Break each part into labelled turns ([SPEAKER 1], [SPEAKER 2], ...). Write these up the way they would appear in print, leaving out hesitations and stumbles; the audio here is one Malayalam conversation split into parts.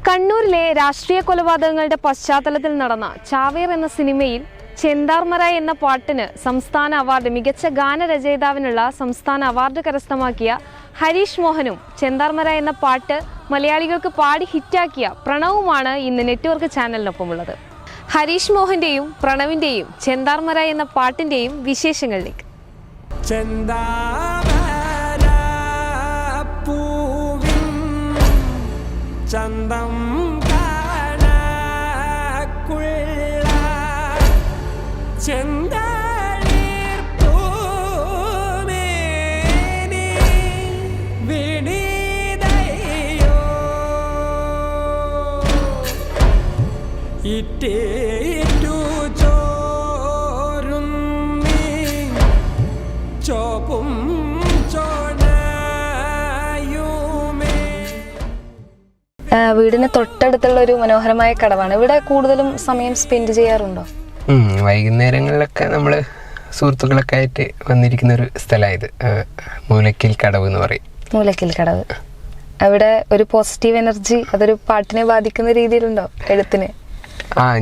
[SPEAKER 1] കണ്ണൂരിലെ രാഷ്ട്രീയ കൊലപാതകങ്ങളുടെ പശ്ചാത്തലത്തിൽ നടന്ന ചാവേർ എന്ന സിനിമയിൽ ചെന്താർമര എന്ന പാട്ടിന് സംസ്ഥാന അവാർഡ് മികച്ച ഗാനരചയിതാവിനുള്ള സംസ്ഥാന അവാർഡ് കരസ്ഥമാക്കിയ ഹരീഷ് മോഹനും ചെന്താർമര എന്ന പാട്ട് മലയാളികൾക്ക് പാടി ഹിറ്റാക്കിയ പ്രണവുമാണ് ഇന്ന് നെറ്റ്വർക്ക് ചാനലിനൊപ്പമുള്ളത്. ഹരീഷ് മോഹന്റെയും പ്രണവിന്റെയും ചെന്താർമര എന്ന പാട്ടിന്റെയും വിശേഷങ്ങളിലേക്ക്.
[SPEAKER 2] ചന്തം ഇറ്റേറ്റു ചോരും ചോപ്പും
[SPEAKER 1] വീടിന് തൊട്ടടുത്തുള്ള ഒരു മനോഹരമായ കടവാണ്. ഇവിടെ കൂടുതലും സമയം സ്പെൻഡ് ചെയ്യാറുണ്ടോ?
[SPEAKER 3] വൈകുന്നേരങ്ങളിലൊക്കെ നമ്മൾ സുഹൃത്തുക്കളൊക്കെ ആയിട്ട് വന്നിരിക്കുന്ന ഒരു സ്ഥലമായത് മൂലക്കൽ കടവ് എന്ന് പറയും.
[SPEAKER 1] മൂലക്കൽ കടവ്. അവിടെ ഒരു പോസിറ്റീവ് എനർജി അതൊരു പാട്ടിനെ ബാധിക്കുന്ന രീതിയിലുണ്ടോ എഴുത്തിന്?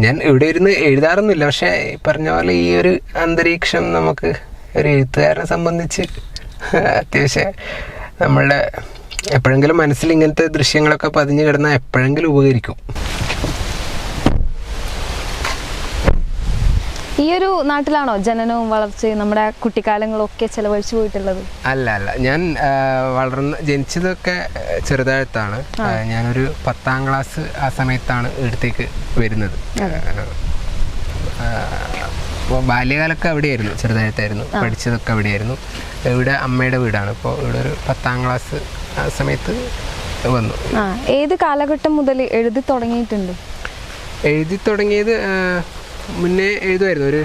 [SPEAKER 3] ഞാൻ ഇവിടെ ഇരുന്ന് എഴുതാറൊന്നുമില്ല, പക്ഷെ പറഞ്ഞ പോലെ ഈ ഒരു അന്തരീക്ഷം നമുക്ക് ഒരു എഴുത്തുകാരനെ സംബന്ധിച്ച് അത്യാവശ്യം നമ്മളുടെ എപ്പോഴെങ്കിലും മനസ്സിൽ ഇങ്ങനത്തെ ദൃശ്യങ്ങളൊക്കെ പതിഞ്ഞു കിടന്നാൽ എപ്പോഴെങ്കിലും ഉപകരിക്കും.
[SPEAKER 1] ഈ ഒരു നാട്ടിലാണോ ജനനവും വളർച്ചയും നമ്മുടെ കുട്ടിക്കാലങ്ങളൊക്കെ ചെലവഴിച്ചു പോയിട്ടുള്ളത്?
[SPEAKER 3] അല്ല, ഞാൻ ജനിച്ചതൊക്കെ ചെറുതായിട്ടാണ്. ഞാനൊരു 10ാം ക്ലാസ് ആ സമയത്താണ് ഇവിടത്തേക്ക് വരുന്നത്. അപ്പോൾ ബാല്യകാലമൊക്കെ അവിടെയായിരുന്നു, ചെറുതായിട്ടായിരുന്നു പഠിച്ചതൊക്കെ അവിടെയായിരുന്നു. ഇവിടെ അമ്മയുടെ വീടാണ്. ഇപ്പോൾ ഇവിടെ ഒരു 10ാം ക്ലാസ് ആ സമയത്ത് വന്നു.
[SPEAKER 1] ഏത് കാലഘട്ടം മുതൽ എഴുതി തുടങ്ങിയിട്ടുണ്ട്?
[SPEAKER 3] എഴുതി തുടങ്ങിയത് മുന്നേ എഴുതുമായിരുന്നു.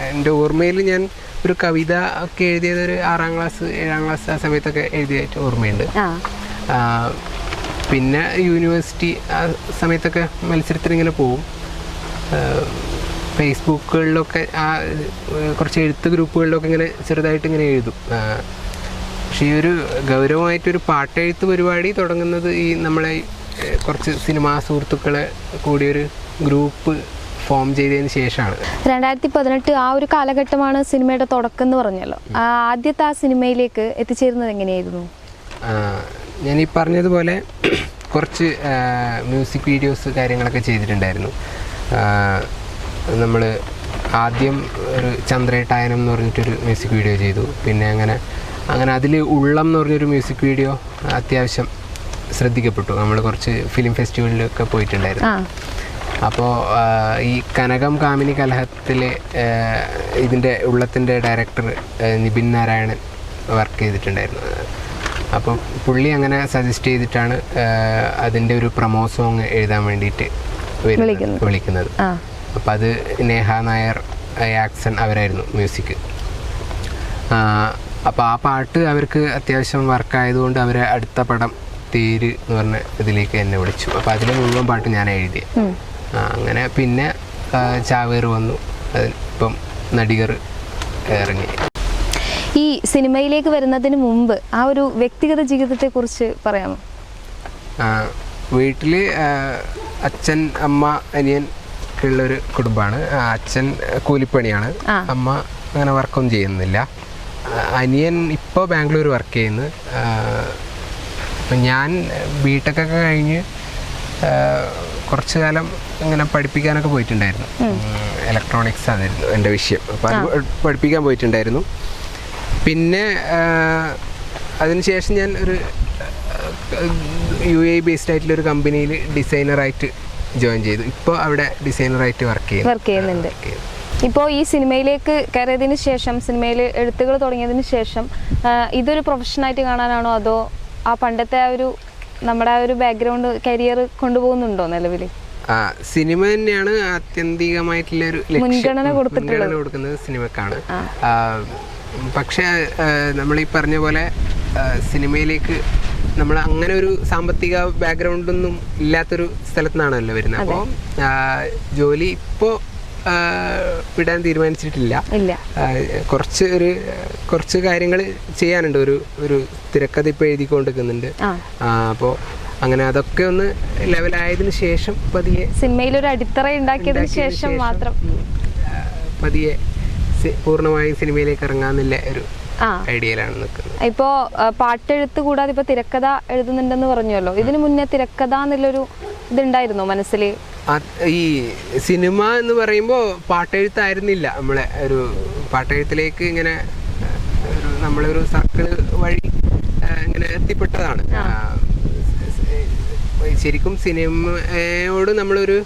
[SPEAKER 3] എൻ്റെ ഓർമ്മയിൽ ഞാൻ ഒരു കവിത ഒക്കെ എഴുതിയത് ഒരു 6ാം ക്ലാസ് 7ാം ക്ലാസ് ആ സമയത്തൊക്കെ എഴുതിയായിട്ട് ഓർമ്മയുണ്ട്. പിന്നെ യൂണിവേഴ്സിറ്റി ആ സമയത്തൊക്കെ മത്സരത്തിന് ഇങ്ങനെ പോവും. ഫേസ്ബുക്കുകളിലൊക്കെ കുറച്ച് എഴുത്ത് ഗ്രൂപ്പുകളിലൊക്കെ ഇങ്ങനെ ചെറുതായിട്ട് ഇങ്ങനെ എഴുതും. പക്ഷേ ഈ ഒരു ഗൗരവമായിട്ടൊരു പാട്ടെഴുത്ത് പരിപാടി തുടങ്ങുന്നത് ഈ നമ്മളെ കുറച്ച് സിനിമാ സുഹൃത്തുക്കളെ കൂടിയൊരു ഗ്രൂപ്പ് ഫോം ചെയ്തതിന് ശേഷമാണ്.
[SPEAKER 1] 2018 ആ ഒരു കാലഘട്ടമാണ് സിനിമയുടെ തുടക്കം എന്ന് പറഞ്ഞല്ലോ. ആദ്യത്തെ ആ സിനിമയിലേക്ക് എത്തിച്ചേരുന്നത് എങ്ങനെയായിരുന്നു?
[SPEAKER 3] ഞാൻ ഈ പറഞ്ഞതുപോലെ കുറച്ച് മ്യൂസിക് വീഡിയോസ് കാര്യങ്ങളൊക്കെ ചെയ്തിട്ടുണ്ടായിരുന്നു. നമ്മൾ ആദ്യം ഒരു ചന്ദ്രേട്ടായനം എന്ന് പറഞ്ഞിട്ടൊരു മ്യൂസിക് വീഡിയോ ചെയ്തു. പിന്നെ അങ്ങനെ അതിൽ ഉള്ളം എന്ന് പറഞ്ഞൊരു മ്യൂസിക് വീഡിയോ അത്യാവശ്യം ശ്രദ്ധിക്കപ്പെട്ടു. നമ്മൾ കുറച്ച് ഫിലിം ഫെസ്റ്റിവലിലൊക്കെ പോയിട്ടുണ്ടായിരുന്നു. അപ്പോൾ ഈ കനകം കാമിനി കലഹത്തിലെ ഇതിൻ്റെ ഉള്ളത്തിൻ്റെ ഡയറക്ടർ നിബിൻ നാരായണൻ വർക്ക് ചെയ്തിട്ടുണ്ടായിരുന്നു. അപ്പോൾ പുള്ളി അങ്ങനെ സജസ്റ്റ് ചെയ്തിട്ടാണ് അതിൻ്റെ ഒരു പ്രമോ സോങ് എഴുതാൻ വേണ്ടിയിട്ട് വിളിക്കുന്നത്. അപ്പോൾ അത് നേഹ നായർ, ആക്സൺ അവരായിരുന്നു മ്യൂസിക്. അപ്പോൾ ആ പാട്ട് അവർക്ക് അത്യാവശ്യം വർക്കായതുകൊണ്ട് അവരെ അടുത്ത പടം തേര് എന്ന് പറഞ്ഞ ഇതിലേക്ക് എന്നെ വിളിച്ചു. അപ്പോൾ അതിലെ മുഴുവൻ പാട്ട് ഞാൻ എഴുതി. അങ്ങനെ പിന്നെ ചാവേർ വന്നു. ഇപ്പം നടികർ ഇറങ്ങി.
[SPEAKER 1] ഈ സിനിമയിലേക്ക് വരുന്നതിന് മുമ്പ് ആ ഒരു വ്യക്തിഗത ജീവിതത്തെ കുറിച്ച് പറയാമോ?
[SPEAKER 3] വീട്ടിൽ അച്ഛൻ, അമ്മ, അനിയൻ ഉള്ളൊരു കുടുംബമാണ്. അച്ഛൻ കൂലിപ്പണിയാണ്, അമ്മ അങ്ങനെ വർക്കൊന്നും ചെയ്യുന്നില്ല. അനിയൻ ഇപ്പോൾ ബാംഗ്ലൂർ വർക്ക് ചെയ്യുന്നു. അപ്പം ഞാൻ ബിടെക്കൊക്കെ കഴിഞ്ഞ് കുറച്ച് കാലം ഇങ്ങനെ പഠിപ്പിക്കാനൊക്കെ പോയിട്ടുണ്ടായിരുന്നു. ഇലക്ട്രോണിക്സ് ആയിരുന്നു എൻ്റെ വിഷയം. അപ്പോൾ അത് പഠിപ്പിക്കാൻ പോയിട്ടുണ്ടായിരുന്നു. പിന്നെ അതിനുശേഷം ഞാൻ ഒരു UAE ബേസ്ഡ് ആയിട്ടുള്ളൊരു കമ്പനിയിൽ ഡിസൈനറായിട്ട് ജോയിൻ ചെയ്തു. ഇപ്പോൾ അവിടെ ഡിസൈനറായിട്ട് വർക്ക് ചെയ്യുന്നുണ്ട്.
[SPEAKER 1] ഇപ്പോൾ ഈ സിനിമയിലേക്ക് കയറിയതിന് ശേഷം, സിനിമയിൽ എഴുത്തുകൾ തുടങ്ങിയതിന് ശേഷം ഇതൊരു പ്രൊഫഷനായിട്ട് കാണാനാണോ, അതോ ആ പണ്ടത്തെ ആ ഒരു നമ്മുടെ ആ ഒരു ബാക്ക്ഗ്രൗണ്ട് കരിയർ കൊണ്ടുപോകുന്നുണ്ടോ നിലവിൽ?
[SPEAKER 3] സിനിമ തന്നെയാണ് ആത്യന്തികമായിട്ടുള്ളൊരു മുൻഗണന കൊടുക്കുന്നത് സിനിമക്കാണ്. പക്ഷേ നമ്മൾ ഈ പറഞ്ഞ പോലെ സിനിമയിലേക്ക് നമ്മൾ അങ്ങനെ ഒരു സാമ്പത്തിക ബാക്ക്ഗ്രൗണ്ടൊന്നും ഇല്ലാത്തൊരു സ്ഥലത്തു നിന്നാണല്ലോ വരുന്നത്. അപ്പോൾ ജോലി ഇപ്പോൾ വിടാൻ തീരുമാനിച്ചിട്ടില്ല. കുറച്ച് കാര്യങ്ങൾ ചെയ്യാനുണ്ട്. ഒരു തിരക്കഥ ഇപ്പോൾ എഴുതിക്കൊണ്ടിരിക്കുന്നുണ്ട്. അപ്പോൾ അങ്ങനെ അതൊക്കെ ഒന്ന് ലെവലായതിനു ശേഷം പതിയെ
[SPEAKER 1] സിനിമയിൽ ഒരു അടിത്തറ ഉണ്ടാക്കിയതിന് ശേഷം മാത്രം
[SPEAKER 3] പതിയെ പൂർണ്ണമായും സിനിമയിലേക്ക് ഇറങ്ങാന്നുള്ള ഒരു ഐഡിയയിലാണ് നിൽക്കുന്നത്.
[SPEAKER 1] ഇപ്പോൾ പാട്ടെഴുത്ത് കൂടാതെ ഇപ്പോൾ തിരക്കഥ എഴുതുന്നുണ്ടെന്ന് പറഞ്ഞല്ലോ. ഇതിനു മുന്നേ തിരക്കഥ എന്നുള്ളൊരു ഇതുണ്ടായിരുന്നോ മനസ്സിൽ?
[SPEAKER 3] ഈ സിനിമ എന്ന് പറയുമ്പോൾ പാട്ടെഴുത്തായിരുന്നില്ല. നമ്മളെ ഒരു പാട്ടെഴുത്തിലേക്ക് ഇങ്ങനെ നമ്മളൊരു സർക്കിൾ വഴി ഇങ്ങനെ എത്തിപ്പെട്ടതാണ്. ശരിക്കും സിനിമയോട് നമ്മളൊരു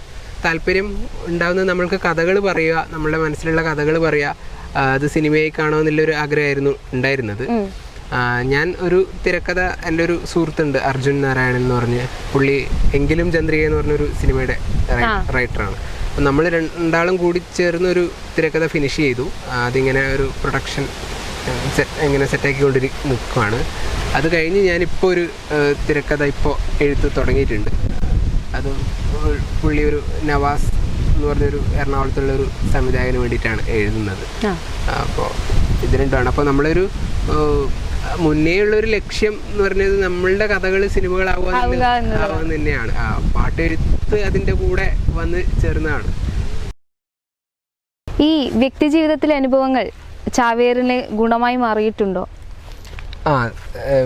[SPEAKER 3] താല്പര്യം ഉണ്ടാകുന്നത് നമ്മൾക്ക് കഥകൾ പറയുക, നമ്മളുടെ മനസ്സിലുള്ള കഥകൾ പറയുക, അത് സിനിമയായി കാണുമെന്നുള്ളൊരു ആഗ്രഹമായിരുന്നു ഉണ്ടായിരുന്നത്. ഞാൻ ഒരു തിരക്കഥ, എൻ്റെ ഒരു സുഹൃത്തുണ്ട് അർജുൻ നാരായണൻ എന്ന് പറഞ്ഞ്, പുള്ളി എങ്കിലും ചന്ദ്രിക എന്ന് പറഞ്ഞൊരു സിനിമയുടെ റൈറ്ററാണ്. അപ്പം നമ്മൾ രണ്ടാളും കൂടി ചേർന്ന് ഒരു തിരക്കഥ ഫിനിഷ് ചെയ്തു. അതിങ്ങനെ ഒരു പ്രൊഡക്ഷൻ ഇങ്ങനെ സെറ്റാക്കിക്കൊണ്ട് നിൽക്കുവാണ്. അത് കഴിഞ്ഞ് ഞാനിപ്പോൾ ഒരു തിരക്കഥ ഇപ്പോൾ എഴുത്ത് തുടങ്ങിയിട്ടുണ്ട്. അത് പുള്ളി ഒരു നവാസ് എന്ന് പറഞ്ഞൊരു എറണാകുളത്തുള്ളൊരു സംവിധായകന് വേണ്ടിയിട്ടാണ് എഴുതുന്നത്. അപ്പോൾ ഇത് രണ്ടുമാണ്. അപ്പോൾ നമ്മളൊരു മുന്നേ ഉള്ളൊരു ലക്ഷ്യം എന്ന് പറഞ്ഞത് നമ്മളുടെ കഥകൾ സിനിമകളാവുക തന്നെയാണ്. പാട്ടെഴുത്ത് അതിൻ്റെ കൂടെ വന്ന് ചേർന്നതാണ്.
[SPEAKER 1] ഈ വ്യക്തി ജീവിതത്തിലെ അനുഭവങ്ങൾ ചാവേറിന് ഗുണമായി മാറിയിട്ടുണ്ടോ?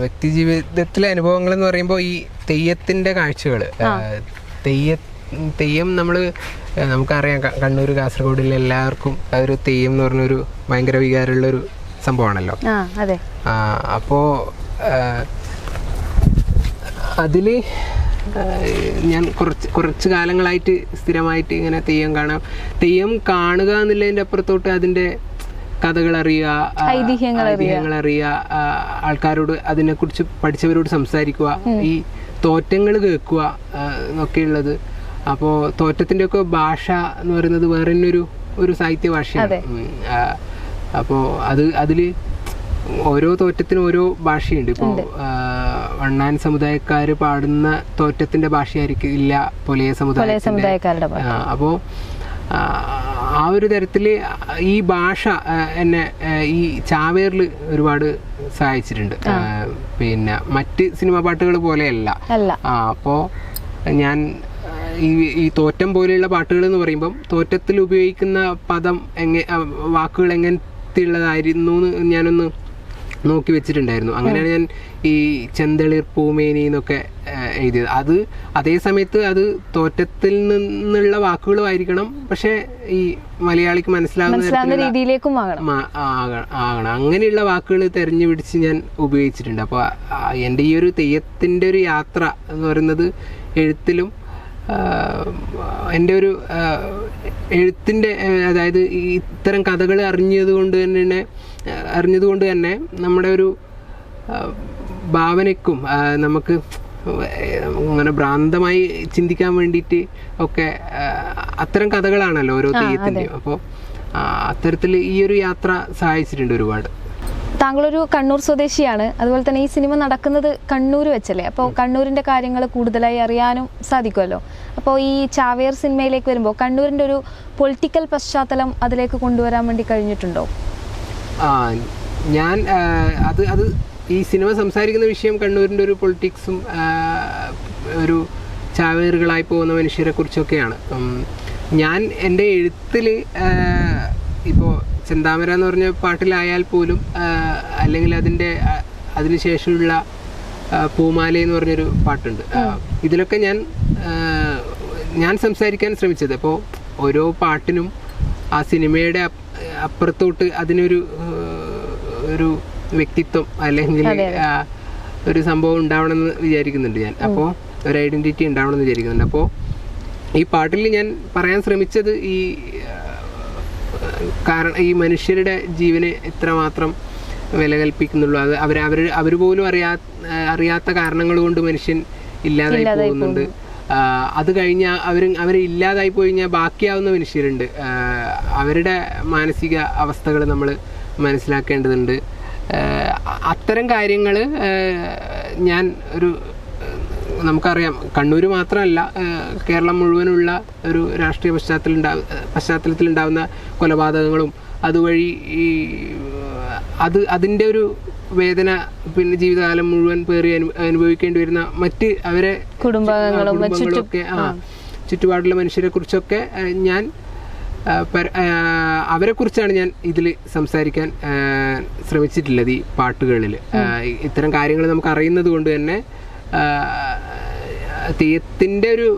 [SPEAKER 3] വ്യക്തി ജീവിതത്തിലെ അനുഭവങ്ങൾ എന്ന് പറയുമ്പോൾ ഈ തെയ്യത്തിൻ്റെ കാഴ്ചകൾ, തെയ്യം നമുക്കറിയാം, കണ്ണൂർ കാസർഗോഡിൽ എല്ലാവർക്കും ഒരു തെയ്യം എന്ന് പറഞ്ഞൊരു ഭയങ്കര വികാരമുള്ളൊരു സംഭവമാണല്ലോ. അപ്പോൾ അതിൽ ഞാൻ കുറച്ച് കാലങ്ങളായിട്ട് സ്ഥിരമായിട്ട് ഇങ്ങനെ തെയ്യം കാണുക എന്നുള്ളതിൻ്റെ അപ്പുറത്തോട്ട് അതിൻ്റെ കഥകൾ അറിയുക, ഐതിഹ്യങ്ങൾ അറിയുക, ആൾക്കാരോട് അതിനെക്കുറിച്ച് പഠിച്ചവരോട് സംസാരിക്കുക, ഈ തോറ്റങ്ങൾ കേൾക്കുക എന്നൊക്കെയുള്ളത്. അപ്പോൾ തോറ്റത്തിൻ്റെയൊക്കെ ഭാഷ എന്ന് പറയുന്നത് വേറെ തന്നെ ഒരു സാഹിത്യ ഭാഷയാണ്. അപ്പോൾ അതിൽ ഓരോ തോറ്റത്തിനും ഓരോ ഭാഷയുണ്ട്. ഇപ്പോൾ വണ്ണാൻ സമുദായക്കാർ പാടുന്ന തോറ്റത്തിൻ്റെ ഭാഷയായിരിക്കില്ല പൊലയ സമുദായക്കാരുടെ. അപ്പോൾ ആ ഒരു തരത്തിൽ ഈ ഭാഷ എന്നെ ഈ ചാവേറിൽ ഒരുപാട് സഹായിച്ചിട്ടുണ്ട്. പിന്നെ മറ്റ് സിനിമാ പാട്ടുകൾ പോലെയല്ല. അപ്പോൾ ഞാൻ ഈ തോറ്റം പോലെയുള്ള പാട്ടുകൾ എന്ന് പറയുമ്പം തോറ്റത്തിൽ ഉപയോഗിക്കുന്ന പദം വാക്കുകൾ എങ്ങനത്തെ ഉള്ളതായിരുന്നു എന്ന് ഞാനൊന്ന് നോക്കി വെച്ചിട്ടുണ്ടായിരുന്നു. അങ്ങനെയാണ് ഞാൻ ഈ ചെന്തളിർ പൂമേനി എന്നൊക്കെ എഴുതിയത്. അതേ സമയത്ത് അത് തോറ്റത്തിൽ നിന്നുള്ള വാക്കുകളുമായിരിക്കണം, പക്ഷെ ഈ മലയാളിക്ക് മനസ്സിലാവുന്ന
[SPEAKER 1] രീതിയിലേക്കും
[SPEAKER 3] ആകണം. അങ്ങനെയുള്ള വാക്കുകൾ തെരഞ്ഞു പിടിച്ച് ഞാൻ ഉപയോഗിച്ചിട്ടുണ്ട്. അപ്പോൾ എൻ്റെ ഈ ഒരു തെയ്യത്തിൻ്റെ ഒരു യാത്ര എന്ന് പറയുന്നത് എഴുത്തിലും എൻ്റെ ഒരു എഴുത്തിൻ്റെ, അതായത് ഇത്തരം കഥകൾ അറിഞ്ഞതുകൊണ്ട് തന്നെ നമ്മുടെ ഒരു ഭാവനയ്ക്കും നമുക്ക് അങ്ങനെ ഭ്രാന്തമായി ചിന്തിക്കാൻ വേണ്ടിയിട്ട് ഒക്കെ അത്തരം കഥകളാണല്ലോ ഓരോ തെയ്യത്തിൻ്റെയും. അപ്പോൾ അത്തരത്തിൽ ഈ ഒരു യാത്ര സഹായിച്ചിട്ടുണ്ട് ഒരുപാട്.
[SPEAKER 1] താങ്കളൊരു കണ്ണൂർ സ്വദേശിയാണ്, അതുപോലെ തന്നെ ഈ സിനിമ നടക്കുന്നത് കണ്ണൂർ വെച്ചല്ലേ, അപ്പോൾ കണ്ണൂരിൻ്റെ കാര്യങ്ങൾ കൂടുതലായി അറിയാനും സാധിക്കുമല്ലോ. അപ്പോൾ ഈ ചാവേർ സിനിമയിലേക്ക് വരുമ്പോൾ കണ്ണൂരിൻ്റെ ഒരു പൊളിറ്റിക്കൽ പശ്ചാത്തലം അതിലേക്ക് കൊണ്ടുവരാൻ വേണ്ടി കഴിഞ്ഞിട്ടുണ്ടോ?
[SPEAKER 3] ഞാൻ അത് ഈ സിനിമ സംസാരിക്കുന്ന വിഷയം കണ്ണൂരിൻ്റെ ഒരു പൊളിറ്റിക്സും ഒരു ചാവേറുകളായി പോകുന്ന മനുഷ്യരെ കുറിച്ചൊക്കെയാണ്. ഞാൻ എൻ്റെ എഴുത്തിൽ ഇപ്പോൾ ചെന്താമര എന്ന് പറഞ്ഞ പാട്ടിലായാൽ പോലും, അല്ലെങ്കിൽ അതിനുശേഷമുള്ള പൂമാല എന്ന് പറഞ്ഞൊരു പാട്ടുണ്ട്, ഇതിലൊക്കെ ഞാൻ സംസാരിക്കാൻ ശ്രമിച്ചത് അപ്പോൾ ഓരോ പാട്ടിനും ആ സിനിമയുടെ അപ്പുറത്തോട്ട് അതിനൊരു വ്യക്തിത്വം അല്ലെങ്കിൽ ഒരു സംഭവം ഉണ്ടാവണമെന്ന് വിചാരിക്കുന്നുണ്ട് ഞാൻ. അപ്പോൾ ഒരു ഐഡൻറ്റിറ്റി ഉണ്ടാവണമെന്ന് വിചാരിക്കുന്നുണ്ട്. അപ്പോൾ ഈ പാട്ടിൽ ഞാൻ പറയാൻ ശ്രമിച്ചത് ഈ മനുഷ്യരുടെ ജീവന് ഇത്രമാത്രം വില കൽപ്പിക്കുന്നുള്ളൂ. അത് അവർ പോലും അറിയാത്ത കാരണങ്ങൾ കൊണ്ട് മനുഷ്യൻ ഇല്ലാതായി പോകുന്നുണ്ട്. അത് കഴിഞ്ഞാൽ അവരെ ഇല്ലാതായി പോയി കഴിഞ്ഞാൽ ബാക്കിയാവുന്ന മനുഷ്യരുണ്ട്. അവരുടെ മാനസിക അവസ്ഥകൾ നമ്മൾ മനസ്സിലാക്കേണ്ടതുണ്ട്. അത്തരം കാര്യങ്ങൾ ഞാൻ നമുക്കറിയാം, കണ്ണൂർ മാത്രമല്ല കേരളം മുഴുവനുള്ള ഒരു രാഷ്ട്രീയ പശ്ചാത്തലത്തിലുണ്ടാകുന്ന കൊലപാതകങ്ങളും അതുവഴി അതിൻ്റെ ഒരു വേദന പിന്നെ ജീവിതകാലം മുഴുവൻ പേറി അനുഭവിക്കേണ്ടി വരുന്ന മറ്റ് അവരെ കുടുംബങ്ങളൊക്കെ ചുറ്റുപാടുള്ള മനുഷ്യരെ കുറിച്ചൊക്കെ ഞാൻ അവരെക്കുറിച്ചാണ് ഞാൻ ഇതിൽ സംസാരിക്കാൻ ശ്രമിച്ചിട്ടുള്ളത് ഈ പാട്ടുകളിൽ. ഇത്തരം കാര്യങ്ങൾ നമുക്ക് അറിയുന്നത് കൊണ്ട് തന്നെ തെയ്യത്തിൻ്റെ ഒരു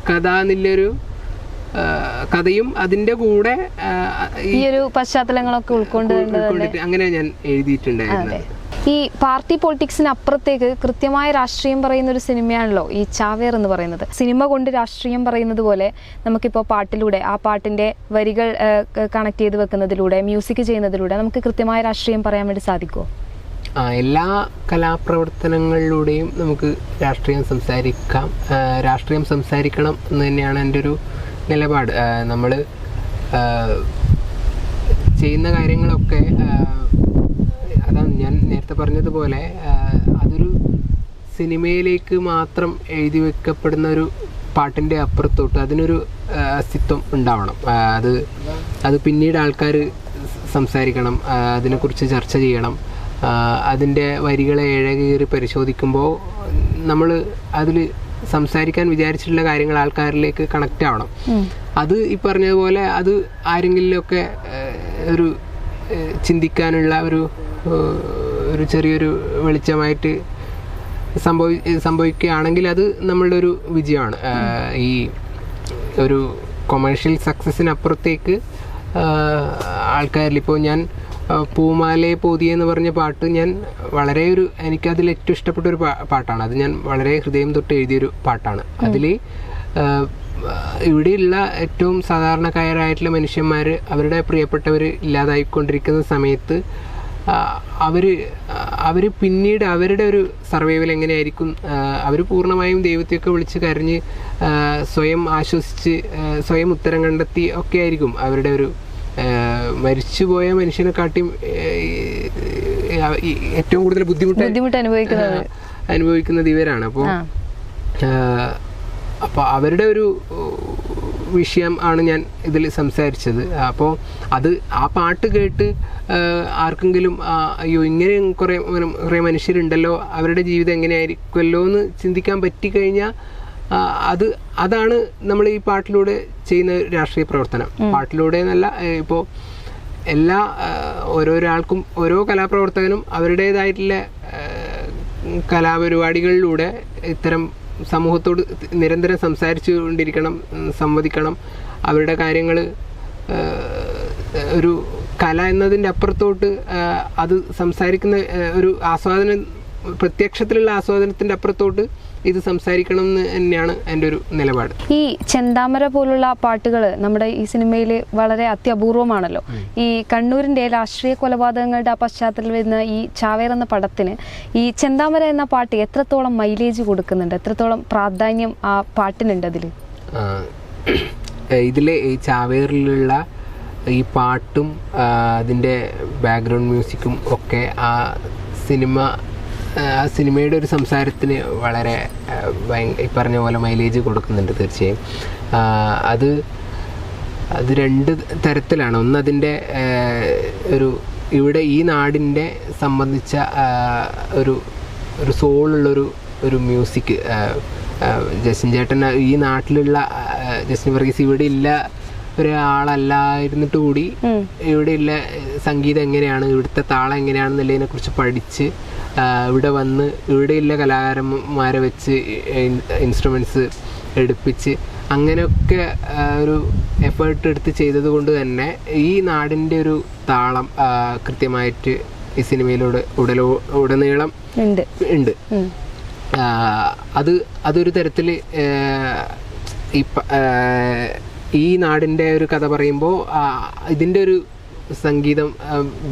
[SPEAKER 3] കഥ എന്നുള്ളൊരു കഥയും അതിൻ്റെ കൂടെ
[SPEAKER 1] ഈ ഒരു പശ്ചാത്തലങ്ങളൊക്കെ ഉൾക്കൊണ്ടിട്ട്
[SPEAKER 3] അങ്ങനെ ഞാൻ എഴുതിയിട്ടുണ്ടായിരുന്നത്.
[SPEAKER 1] ഈ പാർട്ടി പൊളിറ്റിക്സിന് അപ്പുറത്തേക്ക് കൃത്യമായ രാഷ്ട്രീയം പറയുന്ന ഒരു സിനിമയാണല്ലോ ഈ ചാവേർ എന്ന് പറയുന്നത്. സിനിമ കൊണ്ട് രാഷ്ട്രീയം പറയുന്നത് പോലെ നമുക്കിപ്പോൾ പാട്ടിലൂടെ ആ പാട്ടിൻ്റെ വരികൾ കണക്ട് ചെയ്ത് വെക്കുന്നതിലൂടെ മ്യൂസിക് ചെയ്യുന്നതിലൂടെ നമുക്ക് കൃത്യമായ രാഷ്ട്രീയം പറയാൻ വേണ്ടി സാധിക്കുമോ?
[SPEAKER 3] എല്ലാ കലാപ്രവർത്തനങ്ങളിലൂടെയും നമുക്ക് രാഷ്ട്രീയം സംസാരിക്കണം എന്ന് തന്നെയാണ് എൻ്റെ ഒരു നിലപാട്. നമ്മൾ ചെയ്യുന്ന കാര്യങ്ങളൊക്കെ അതാണ് ഞാൻ നേരത്തെ പറഞ്ഞതുപോലെ അതൊരു സിനിമയിലേക്ക് മാത്രം എഴുതി വെക്കപ്പെടുന്ന ഒരു പാട്ടിൻ്റെ അപ്പുറത്തോട്ട് അതിനൊരു അസ്തിത്വം ഉണ്ടാവണം. അത് പിന്നീട് ആൾക്കാർ സംസാരിക്കണം, അതിനെക്കുറിച്ച് ചർച്ച ചെയ്യണം. അതിൻ്റെ വരികളെ ഇഴകീറി പരിശോധിക്കുമ്പോൾ നമ്മൾ അതിൽ സംസാരിക്കാൻ വിചാരിച്ചിട്ടുള്ള കാര്യങ്ങൾ ആൾക്കാരിലേക്ക് കണക്റ്റ് ആവണം. അത് ഈ പറഞ്ഞതുപോലെ അത് ആരെങ്കിലുമൊക്കെ ഒരു ചിന്തിക്കാനുള്ള ഒരു ചെറിയൊരു വെളിച്ചമായിട്ട് സംഭവിക്കുകയാണെങ്കിൽ അത് നമ്മളുടെ ഒരു വിജയമാണ്. ഈ ഒരു കൊമേഴ്ഷ്യൽ സക്സസ്സിനപ്പുറത്തേക്ക് ആൾക്കാരിൽ ഇപ്പോൾ ഞാൻ പൂമാലയെ പോതിയെ എന്ന് പറഞ്ഞ പാട്ട് ഞാൻ വളരെ എനിക്കതിൽ ഏറ്റവും ഇഷ്ടപ്പെട്ട ഒരു പാട്ടാണ്. അത് ഞാൻ വളരെ ഹൃദയം തൊട്ട് എഴുതിയൊരു പാട്ടാണ്. അതിൽ ഇവിടെയുള്ള ഏറ്റവും സാധാരണക്കാരായിട്ടുള്ള മനുഷ്യന്മാർ അവരുടെ പ്രിയപ്പെട്ടവർ ഇല്ലാതായിക്കൊണ്ടിരിക്കുന്ന സമയത്ത് അവർ പിന്നീട് അവരുടെ ഒരു സർവൈവൽ എങ്ങനെയായിരിക്കും, അവർ പൂർണ്ണമായും ദൈവത്തെയൊക്കെ വിളിച്ച് കരഞ്ഞ് സ്വയം ആശ്വസിച്ച് സ്വയം ഉത്തരം കണ്ടെത്തി ഒക്കെ ആയിരിക്കും അവരുടെ ഒരു മരിച്ചുപോയ മനുഷ്യനെക്കാട്ടിയും ഏറ്റവും കൂടുതൽ ബുദ്ധിമുട്ട് അനുഭവിക്കുന്നത് ഇവരാണ്. അപ്പോൾ അവരുടെ ഒരു വിഷയം ആണ് ഞാൻ ഇതിൽ സംസാരിച്ചത്. അപ്പോൾ ആ പാട്ട് കേട്ട് ആർക്കെങ്കിലും അയ്യോ ഇങ്ങനെ കുറേ മനുഷ്യരുണ്ടല്ലോ, അവരുടെ ജീവിതം എങ്ങനെയായിരിക്കുമല്ലോ എന്ന് ചിന്തിക്കാൻ പറ്റിക്കഴിഞ്ഞാൽ അതാണ് നമ്മൾ ഈ പാട്ടിലൂടെ ചെയ്യുന്ന രാഷ്ട്രീയ പ്രവർത്തനം. പാട്ടിലൂടെ എന്നല്ല, ഇപ്പോൾ ഓരോരാൾക്കും ഓരോ കലാപ്രവർത്തകനും അവരുടേതായിട്ടുള്ള കലാപരിപാടികളിലൂടെ ഇത്തരം സമൂഹത്തോട് നിരന്തരം സംസാരിച്ചു കൊണ്ടിരിക്കണം, സംവദിക്കണം. അവരുടെ കാര്യങ്ങൾ ഒരു കല എന്നതിൻ്റെ അപ്പുറത്തോട്ട് അത് സംസാരിക്കുന്ന ഒരു പ്രത്യക്ഷത്തിലുള്ള ആസ്വാദനത്തിൻ്റെ അപ്പുറത്തോട്ട് ഇത് സംസാരിക്കണം എന്ന് തന്നെയാണ് എൻ്റെ ഒരു നിലപാട്.
[SPEAKER 1] ഈ ചെന്താമര പോലുള്ള പാട്ടുകൾ നമ്മുടെ ഈ സിനിമയിൽ വളരെ അത്യപൂർവമാണല്ലോ. ഈ കണ്ണൂരിൻ്റെ രാഷ്ട്രീയ കൊലപാതകങ്ങളുടെ ആ പശ്ചാത്തലത്തിൽ വരുന്ന ഈ ചാവേർ എന്ന പടത്തിന് ഈ ചെന്താമര എന്ന പാട്ട് എത്രത്തോളം മൈലേജ് കൊടുക്കുന്നുണ്ട്, എത്രത്തോളം പ്രാധാന്യം ആ പാട്ടിനുണ്ട്?
[SPEAKER 3] ഇതിൽ ഈ ചാവേറിലുള്ള ഈ പാട്ടും അതിൻ്റെ ബാക്ക്ഗ്രൗണ്ട് മ്യൂസിക്കും ഒക്കെ ആ സിനിമയുടെ ഒരു സംസാരത്തിന് വളരെ ഈ പറഞ്ഞ പോലെ മൈലേജ് കൊടുക്കുന്നുണ്ട് തീർച്ചയായും. അത് രണ്ട് തരത്തിലാണ്. ഒന്ന് അതിൻ്റെ ഇവിടെ ഈ നാടിൻ്റെ സംബന്ധിച്ച ഒരു സോളുള്ളൊരു മ്യൂസിക്. ജസ്റ്റിൻ ചേട്ടൻ ഈ നാട്ടിലുള്ള ജസ്റ്റിൻ വർഗീസ് ഇവിടെ ഇല്ല ഒരാളല്ലായിരുന്നിട്ട് കൂടി ഇവിടെയുള്ള സംഗീതം എങ്ങനെയാണ്, ഇവിടുത്തെ താളം എങ്ങനെയാണെന്നുള്ളതിനെ കുറിച്ച് പഠിച്ച് ഇവിടെ വന്ന് ഇവിടെയുള്ള കലാകാരന്മാരെ വെച്ച് ഇൻസ്ട്രുമെൻറ്റ്സ് എടുപ്പിച്ച് അങ്ങനെയൊക്കെ ഒരു എഫേർട്ട് എടുത്ത് ചെയ്തത് കൊണ്ട് തന്നെ ഈ നാടിൻ്റെ ഒരു താളം കൃത്യമായിട്ട് ഈ സിനിമയിലൂടെ ഉടനീളം ഉണ്ട്. അതൊരു തരത്തിൽ ഈ നാടിൻ്റെ ഒരു കഥ പറയുമ്പോൾ ഇതിൻ്റെ ഒരു സംഗീതം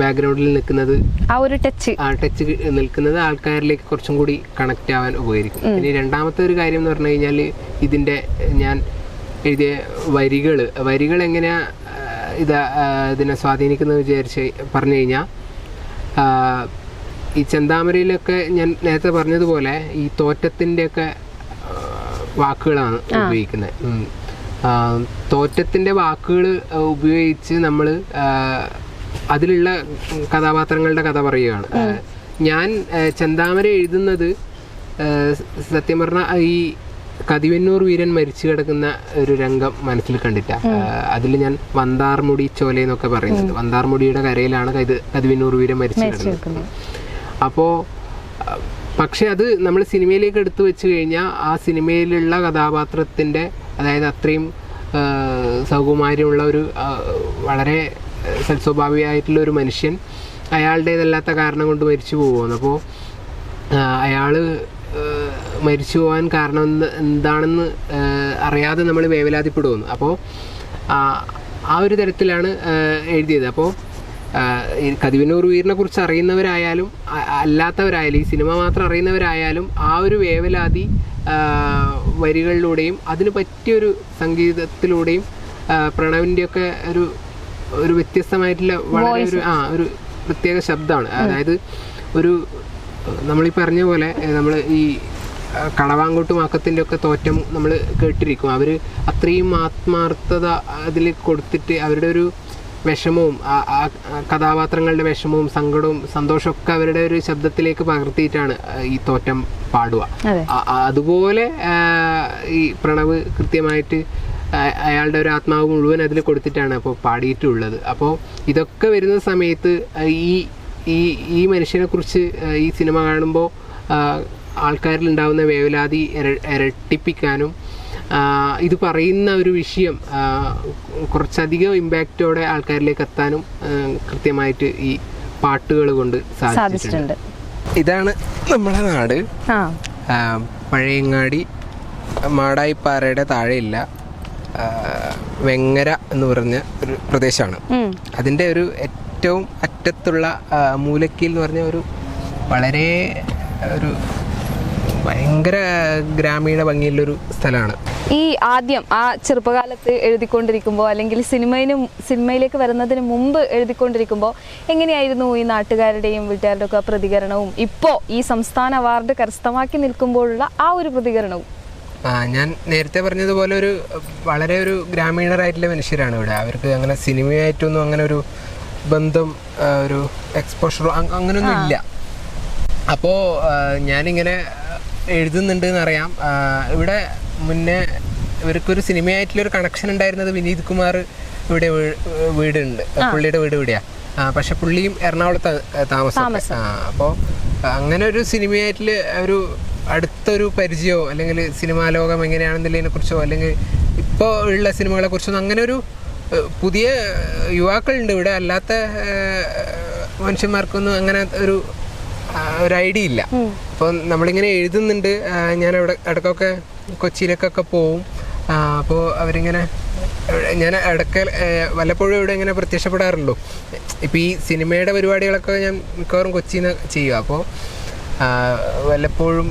[SPEAKER 3] ബാക്ക്ഗ്രൗണ്ടിൽ നിൽക്കുന്നത്
[SPEAKER 1] ആ ഒരു ടച്ച്
[SPEAKER 3] നിൽക്കുന്നത് ആൾക്കാരിലേക്ക് കുറച്ചും കൂടി കണക്റ്റ് ആവാൻ ഉപകരിക്കും. ഇനി രണ്ടാമത്തെ ഒരു കാര്യം എന്ന് പറഞ്ഞു കഴിഞ്ഞാൽ ഇതിൻ്റെ ഞാൻ എഴുതിയ വരികൾ എങ്ങനെയാ ഇതിനെ സ്വാധീനിക്കുന്നത് പറഞ്ഞു കഴിഞ്ഞാൽ ഈ ചെന്താമരയിലൊക്കെ ഞാൻ നേരത്തെ പറഞ്ഞതുപോലെ ഈ തോറ്റത്തിൻ്റെയൊക്കെ വാക്കുകളാണ് ഉപയോഗിക്കുന്നത്. തോറ്റത്തിൻ്റെ വാക്കുകൾ ഉപയോഗിച്ച് നമ്മൾ അതിലുള്ള കഥാപാത്രങ്ങളുടെ കഥ പറയുകയാണ്. ഞാൻ ചെന്താമര എഴുതുന്നത് സത്യം പറഞ്ഞാൽ ഈ കതിവന്നൂർ വീരൻ മരിച്ചു കിടക്കുന്ന ഒരു രംഗം മനസ്സിൽ കണ്ടിട്ടാണ്. അതിൽ ഞാൻ വന്താർമുടി ചോല എന്നൊക്കെ പറയുന്നത്, വന്താർമുടിയുടെ കരയിലാണ് കതിവന്നൂർ വീരൻ മരിച്ചു കിടക്കുന്നത്. അപ്പോൾ പക്ഷെ അത് നമ്മൾ സിനിമയിലേക്ക് എടുത്തു വെച്ച് കഴിഞ്ഞാൽ ആ സിനിമയിലുള്ള കഥാപാത്രത്തിൻ്റെ, അതായത് അത്രയും സൗകുമാര്യമുള്ള ഒരു വളരെ സൽസ്വഭാവിയായിട്ടുള്ള ഒരു മനുഷ്യൻ അയാളുടേതല്ലാത്ത കാരണം കൊണ്ട് മരിച്ചു പോകുന്നു. അപ്പോൾ അയാൾ മരിച്ചു പോകാൻ കാരണം എന്താണെന്ന് അറിയാതെ നമ്മൾ വേവലാതിപ്പെടുന്നു. അപ്പോൾ ആ ഒരു തരത്തിലാണ് എഴുതിയത്. അപ്പോൾ കതിവന്നൂർ വീരനെ കുറിച്ച് അറിയുന്നവരായാലും അല്ലാത്തവരായാലും, ഈ സിനിമ മാത്രം അറിയുന്നവരായാലും ആ ഒരു വേവലാതി വരികളിലൂടെയും അതിന് പറ്റിയൊരു സംഗീതത്തിലൂടെയും പ്രണവിൻ്റെയൊക്കെ ഒരു വ്യത്യസ്തമായിട്ടുള്ള വളരെ ഒരു പ്രത്യേക ശബ്ദമാണ്. അതായത് ഒരു നമ്മളീ പറഞ്ഞ പോലെ നമ്മൾ ഈ കളവാങ്കോട്ട് മാക്കത്തിൻ്റെ ഒക്കെ തോറ്റം നമ്മൾ കേട്ടിരിക്കും. അവർ അത്രയും ആത്മാർത്ഥത അതിൽ കൊടുത്തിട്ട് അവരുടെ ഒരു വിഷമവും കഥാപാത്രങ്ങളുടെ വിഷമവും സങ്കടവും സന്തോഷമൊക്കെ അവരുടെ ഒരു ശബ്ദത്തിലേക്ക് പകർത്തിയിട്ടാണ് ഈ തോറ്റം പാടുക. അതുപോലെ ഈ പ്രണവ് കൃത്യമായിട്ട് അയാളുടെ ഒരു ആത്മാവ് മുഴുവൻ അതിൽ കൊടുത്തിട്ടാണ് അപ്പോൾ പാടിയിട്ടുള്ളത്. അപ്പോൾ ഇതൊക്കെ വരുന്ന സമയത്ത് ഈ മനുഷ്യനെ കുറിച്ച് ഈ സിനിമ കാണുമ്പോൾ ആൾക്കാരിൽ ഉണ്ടാകുന്ന വേവലാതി ഇരട്ടിപ്പിക്കാനും ഇത് പറയുന്ന ഒരു വിഷയം കുറച്ചധികം ഇമ്പാക്റ്റോടെ ആൾക്കാരിലേക്ക് എത്താനും കൃത്യമായിട്ട് ഈ പാട്ടുകൾ കൊണ്ട് സാധിച്ചിട്ടുണ്ട്. ഇതാണ് നമ്മുടെ നാട്. പഴയങ്ങാടി മാടായിപ്പാറയുടെ താഴെയില്ല വെങ്ങര എന്ന് പറഞ്ഞ ഒരു പ്രദേശമാണ്. അതിൻ്റെ ഒരു ഏറ്റവും അറ്റത്തുള്ള മൂലക്കീൽ എന്ന് പറഞ്ഞ ഒരു വളരെ ഒരു ഭയങ്കര ഗ്രാമീണ ഭംഗിയുള്ളൊരു സ്ഥലമാണ്.
[SPEAKER 1] ഈ ആദ്യം ആ ചെറുപ്പകാലത്ത് എഴുതിക്കൊണ്ടിരിക്കുമ്പോൾ അല്ലെങ്കിൽ സിനിമയിലേക്ക് വരുന്നതിന് മുമ്പ് എഴുതിക്കൊണ്ടിരിക്കുമ്പോൾ എങ്ങനെയായിരുന്നു ഈ നാട്ടുകാരുടെയും വീട്ടുകാരുടെ ഒക്കെ പ്രതികരണവും ഇപ്പോൾ ഈ സംസ്ഥാന അവാർഡ് കരസ്ഥമാക്കി നിൽക്കുമ്പോഴുള്ള ആ ഒരു പ്രതികരണവും?
[SPEAKER 3] ഞാൻ നേരത്തെ പറഞ്ഞതുപോലെ വളരെ ഒരു ഗ്രാമീണരായിട്ടുള്ള മനുഷ്യരാണ് ഇവിടെ. അവർക്ക് അങ്ങനെ സിനിമയായിട്ടൊന്നും അങ്ങനെ ഒരു ബന്ധം, ഒരു എക്സ്പോഷറോ അങ്ങനെയൊന്നും ഇല്ല. അപ്പോൾ ഞാനിങ്ങനെ എഴുതുന്നുണ്ട് എന്നറിയാം. ഇവിടെ മുന്നേ ഇവർക്കൊരു സിനിമയായിട്ടുള്ളൊരു കണക്ഷൻ ഉണ്ടായിരുന്നത് വിനീത് കുമാർ ഇവിടെ വീടുണ്ട്, പുള്ളിയുടെ വീട് ഇവിടെയാണ്. പക്ഷെ പുള്ളിയും എറണാകുളത്ത് താമസം. അപ്പോൾ അങ്ങനെ ഒരു സിനിമയായിട്ടുള്ള ഒരു അടുത്തൊരു പരിചയമോ അല്ലെങ്കിൽ സിനിമാ ലോകം എങ്ങനെയാണെന്നുള്ളതിനെ കുറിച്ചോ അല്ലെങ്കിൽ ഇപ്പോൾ ഉള്ള സിനിമകളെ കുറിച്ചൊന്നും അങ്ങനെ ഒരു പുതിയ യുവാക്കളുണ്ട് ഇവിടെ, അല്ലാത്ത മനുഷ്യന്മാർക്കൊന്നും അങ്ങനെ ഒരു ഐഡിയ ഇല്ല. അപ്പോൾ നമ്മളിങ്ങനെ എഴുതുന്നുണ്ട്. ഞാൻ ഇടയ്ക്കൊക്കെ കൊച്ചിയിലേക്കൊക്കെ പോവും. അപ്പോൾ അവരിങ്ങനെ ഞാൻ വല്ലപ്പോഴും ഇവിടെ ഇങ്ങനെ പ്രത്യക്ഷപ്പെടാറുള്ളൂ. ഇപ്പോൾ ഈ സിനിമയുടെ പരിപാടികളൊക്കെ ഞാൻ മിക്കവാറും കൊച്ചിയിൽ നിന്ന് ചെയ്യുക. അപ്പോൾ വല്ലപ്പോഴും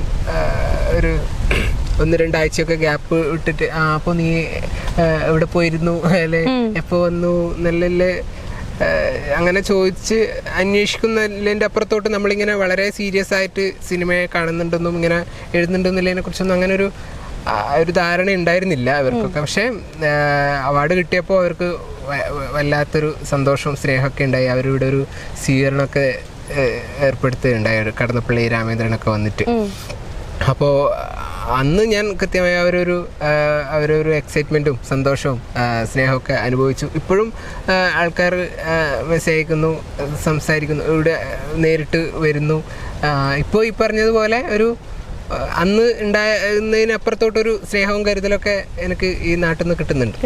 [SPEAKER 3] ഒരു 1-2 ആഴ്ചയൊക്കെ ഗ്യാപ്പ് ഇട്ടിട്ട് അപ്പോൾ നീ എവിടെ പോയിരുന്നു അല്ലെ എപ്പോൾ വന്നു നല്ല അങ്ങനെ ചോദിച്ച് അന്വേഷിക്കുന്നതിൻ്റെ അപ്പുറത്തോട്ട് നമ്മളിങ്ങനെ വളരെ സീരിയസ് ആയിട്ട് സിനിമയെ കാണുന്നുണ്ടെന്നും ഇങ്ങനെ എഴുതുന്നുണ്ടെന്നുള്ളതിനെ കുറിച്ചൊന്നും അങ്ങനെ ഒരു ധാരണ ഉണ്ടായിരുന്നില്ല അവർക്കൊക്കെ. പക്ഷേ അവാർഡ് കിട്ടിയപ്പോൾ അവർക്ക് വല്ലാത്തൊരു സന്തോഷവും സ്നേഹമൊക്കെ ഉണ്ടായി. അവരുടെ ഒരു സ്വീകരണമൊക്കെ ഏർപ്പെടുത്തുകയുണ്ടായി, കടന്നപ്പള്ളി രാമേന്ദ്രനൊക്കെ വന്നിട്ട്. അപ്പോൾ അന്ന് ഞാൻ കൃത്യമായി അവരൊരു എക്സൈറ്റ്മെൻറ്റും സന്തോഷവും സ്നേഹമൊക്കെ അനുഭവിച്ചു. ഇപ്പോഴും ആൾക്കാർ മെസ്സേജ് അയക്കുന്നു, സംസാരിക്കുന്നു, ഇവിടെ നേരിട്ട് വരുന്നു. ഇപ്പോൾ ഈ പറഞ്ഞതുപോലെ അന്ന് ഉണ്ടായിരുന്നതിനപ്പുറത്തോട്ടൊരു സ്നേഹവും കരുതലൊക്കെ എനിക്ക് ഈ നാട്ടിൽ നിന്ന് കിട്ടുന്നുണ്ട്.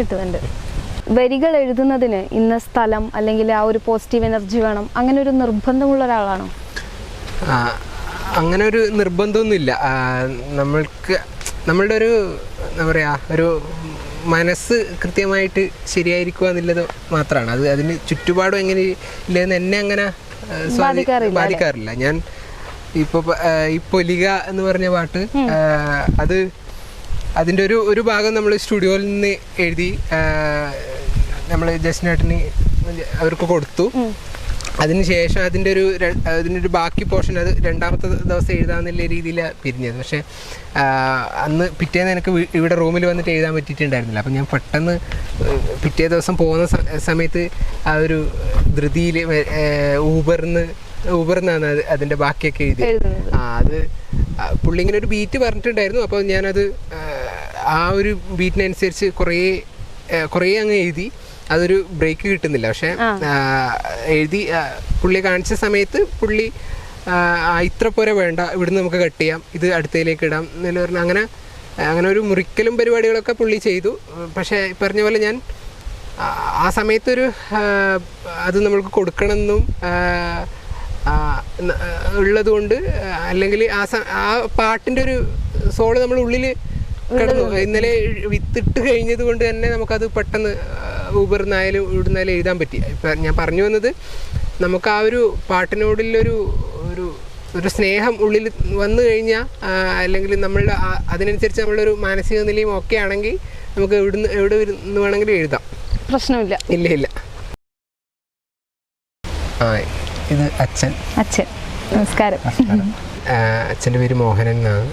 [SPEAKER 1] വരികൾ എഴുതുന്നതിന് ഇന്ന സ്ഥലം അല്ലെങ്കിൽ ആ ഒരു പോസിറ്റീവ് എനർജി വേണം, അങ്ങനെ ഒരു നിർബന്ധമുള്ള ഒരാളാണോ?
[SPEAKER 3] അങ്ങനെ ഒരു നിർബന്ധമൊന്നുമില്ല. നമ്മളുടെ എന്താ പറയുക, ഒരു മനസ്സ് കൃത്യമായിട്ട് ശരിയായിരിക്കുക എന്നുള്ളത് മാത്രമാണ്. അതിന് ചുറ്റുപാടും എങ്ങനെ ഇല്ലെന്ന് എന്നെ അങ്ങനെ ബാധിക്കാറില്ല. ഞാൻ ഇപ്പോൾ ഈ പൊലിക എന്ന് പറഞ്ഞ പാട്ട്, അതിൻ്റെ ഒരു ഭാഗം നമ്മൾ സ്റ്റുഡിയോയിൽ നിന്ന് എഴുതി നമ്മൾ ജസ്റ്റിനേട്ടന് അവർക്ക് കൊടുത്തു. അതിനുശേഷം അതിൻ്റെ ഒരു ബാക്കി പോർഷൻ അത് രണ്ടാമത്തെ ദിവസം എഴുതാമെന്നുള്ള രീതിയിലാണ് പിരിഞ്ഞത്. പക്ഷേ അന്ന് പിറ്റേന്ന് എനിക്ക് ഇവിടെ റൂമിൽ വന്നിട്ട് എഴുതാൻ പറ്റിയിട്ടുണ്ടായിരുന്നില്ല. അപ്പം ഞാൻ പെട്ടെന്ന് പിറ്റേ ദിവസം പോകുന്ന സമയത്ത് ആ ഒരു ധൃതിയിൽ ഊബറിന്ന് ഊബർന്നാണ് അതിൻ്റെ ബാക്കിയൊക്കെ എഴുതി. അത് പുള്ളി ഇങ്ങനെ ഒരു ബീറ്റ് പറഞ്ഞിട്ടുണ്ടായിരുന്നു. അപ്പോൾ ഞാനത് ആ ഒരു ബീറ്റിനനുസരിച്ച് കുറേ അങ്ങ് എഴുതി. അതൊരു ബ്രേക്ക് കിട്ടുന്നില്ല. പക്ഷെ എഴുതി പുള്ളിയെ കാണിച്ച സമയത്ത് പുള്ളി ഇത്ര പോരെ വേണ്ട, ഇവിടുന്ന് നമുക്ക് കട്ട് ചെയ്യാം, ഇത് അടുത്തതിലേക്ക് ഇടാം എന്നു പറഞ്ഞാൽ അങ്ങനെ ഒരു മുറിക്കലും പരിപാടികളൊക്കെ പുള്ളി ചെയ്തു. പക്ഷേ പറഞ്ഞ പോലെ ഞാൻ ആ സമയത്തൊരു അത് നമ്മൾക്ക് കൊടുക്കണമെന്നും ഉള്ളത് കൊണ്ട്, അല്ലെങ്കിൽ ആ പാട്ടിൻ്റെ ഒരു സോള് നമ്മൾ ഉള്ളിൽ കിടന്നു. ഇന്നലെ വിത്തിട്ട് കഴിഞ്ഞത് കൊണ്ട് തന്നെ നമുക്കത് പെട്ടെന്ന് ഊബർന്നായാലും ഇവിടുന്നായാലും എഴുതാൻ പറ്റി. ഇപ്പം ഞാൻ പറഞ്ഞു വന്നത്, നമുക്ക് ആ ഒരു പാട്ടിനോടുള്ളൊരു ഒരു സ്നേഹം ഉള്ളിൽ വന്നു കഴിഞ്ഞാൽ, അല്ലെങ്കിൽ നമ്മളുടെ അതിനനുസരിച്ച് നമ്മളൊരു മാനസിക നിലയും ഒക്കെ ആണെങ്കിൽ നമുക്ക് എവിടെ നിന്ന് വേണമെങ്കിലും എഴുതാം, പ്രശ്നമില്ല. ഇല്ല. ഇത് അച്ഛൻ.
[SPEAKER 1] നമസ്കാരം.
[SPEAKER 3] അച്ഛൻ്റെ പേര് മോഹനൻ എന്നാണ്.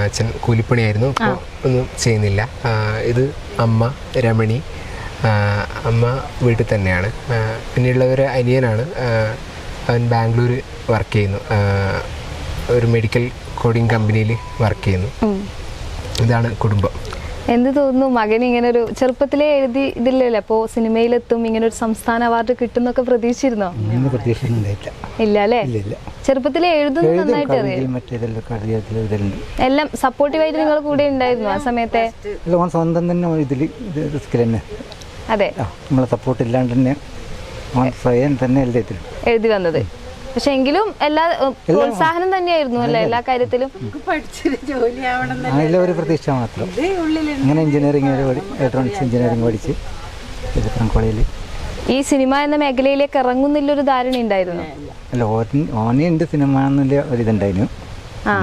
[SPEAKER 3] അച്ഛൻ കൂലിപ്പണിയായിരുന്നു, ഇപ്പോൾ ഒന്നും ചെയ്യുന്നില്ല. ഇത് അമ്മ രമണി. അമ്മ വീട്ടിൽ തന്നെയാണ്. പിന്നെയുള്ളവർ അനിയനാണ്. അവൻ ബാംഗ്ലൂർ വർക്ക് ചെയ്യുന്നു, ഒരു മെഡിക്കൽ കോഡിങ് കമ്പനിയിൽ വർക്ക് ചെയ്യുന്നു. ഇതാണ് കുടുംബം.
[SPEAKER 1] എന്ത് തോന്നുന്നു, മകൻ ഇങ്ങനെ ഒരു ചെറുപ്പത്തിലേ എഴുതി ഇതില്ലല്ലോ, അപ്പോൾ സിനിമയിലെത്തും, ഇങ്ങനെ ഒരു സംസ്ഥാന അവാർഡ് കിട്ടുന്നൊക്കെ പ്രതീക്ഷിച്ചിരുന്നോ? ഇല്ല അല്ലേ? ചെറുപ്പത്തിലേ എഴുതുന്നു, നന്നായിട്ട് അറിയാം. എല്ലാം സപ്പോർട്ടീവായിട്ട് നിങ്ങൾ കൂടെ ഉണ്ടായിരുന്നു ആ സമയത്തെ?
[SPEAKER 4] സ്വന്തം തന്നെ
[SPEAKER 1] അതെ,
[SPEAKER 4] നമ്മളെ സപ്പോർട്ട് ഇല്ലാണ്ട് തന്നെ സ്വയം തന്നെ
[SPEAKER 1] എഴുതി വന്നത്. പക്ഷെ എങ്കിലും എല്ലാ പ്രോത്സാഹനം തന്നെയായിരുന്നു അല്ലേ എല്ലാ കാര്യത്തിലും?
[SPEAKER 4] ഒരു പ്രതീക്ഷ മാത്രം. അങ്ങനെ എഞ്ചിനീയറിംഗ്, ഇലക്ട്രോണിക്സ് എഞ്ചിനീയറിംഗ് പഠിച്ച് കോളേജിൽ
[SPEAKER 1] ഈ സിനിമ എന്ന മേഖലയിലേക്ക് ഇറങ്ങുന്നില്ലൊരു ധാരണ ഉണ്ടായിരുന്നു?
[SPEAKER 4] അല്ല, ഓനെ ഉണ്ട് സിനിമ എന്നുള്ള ഒരിതുണ്ടായിരുന്നു.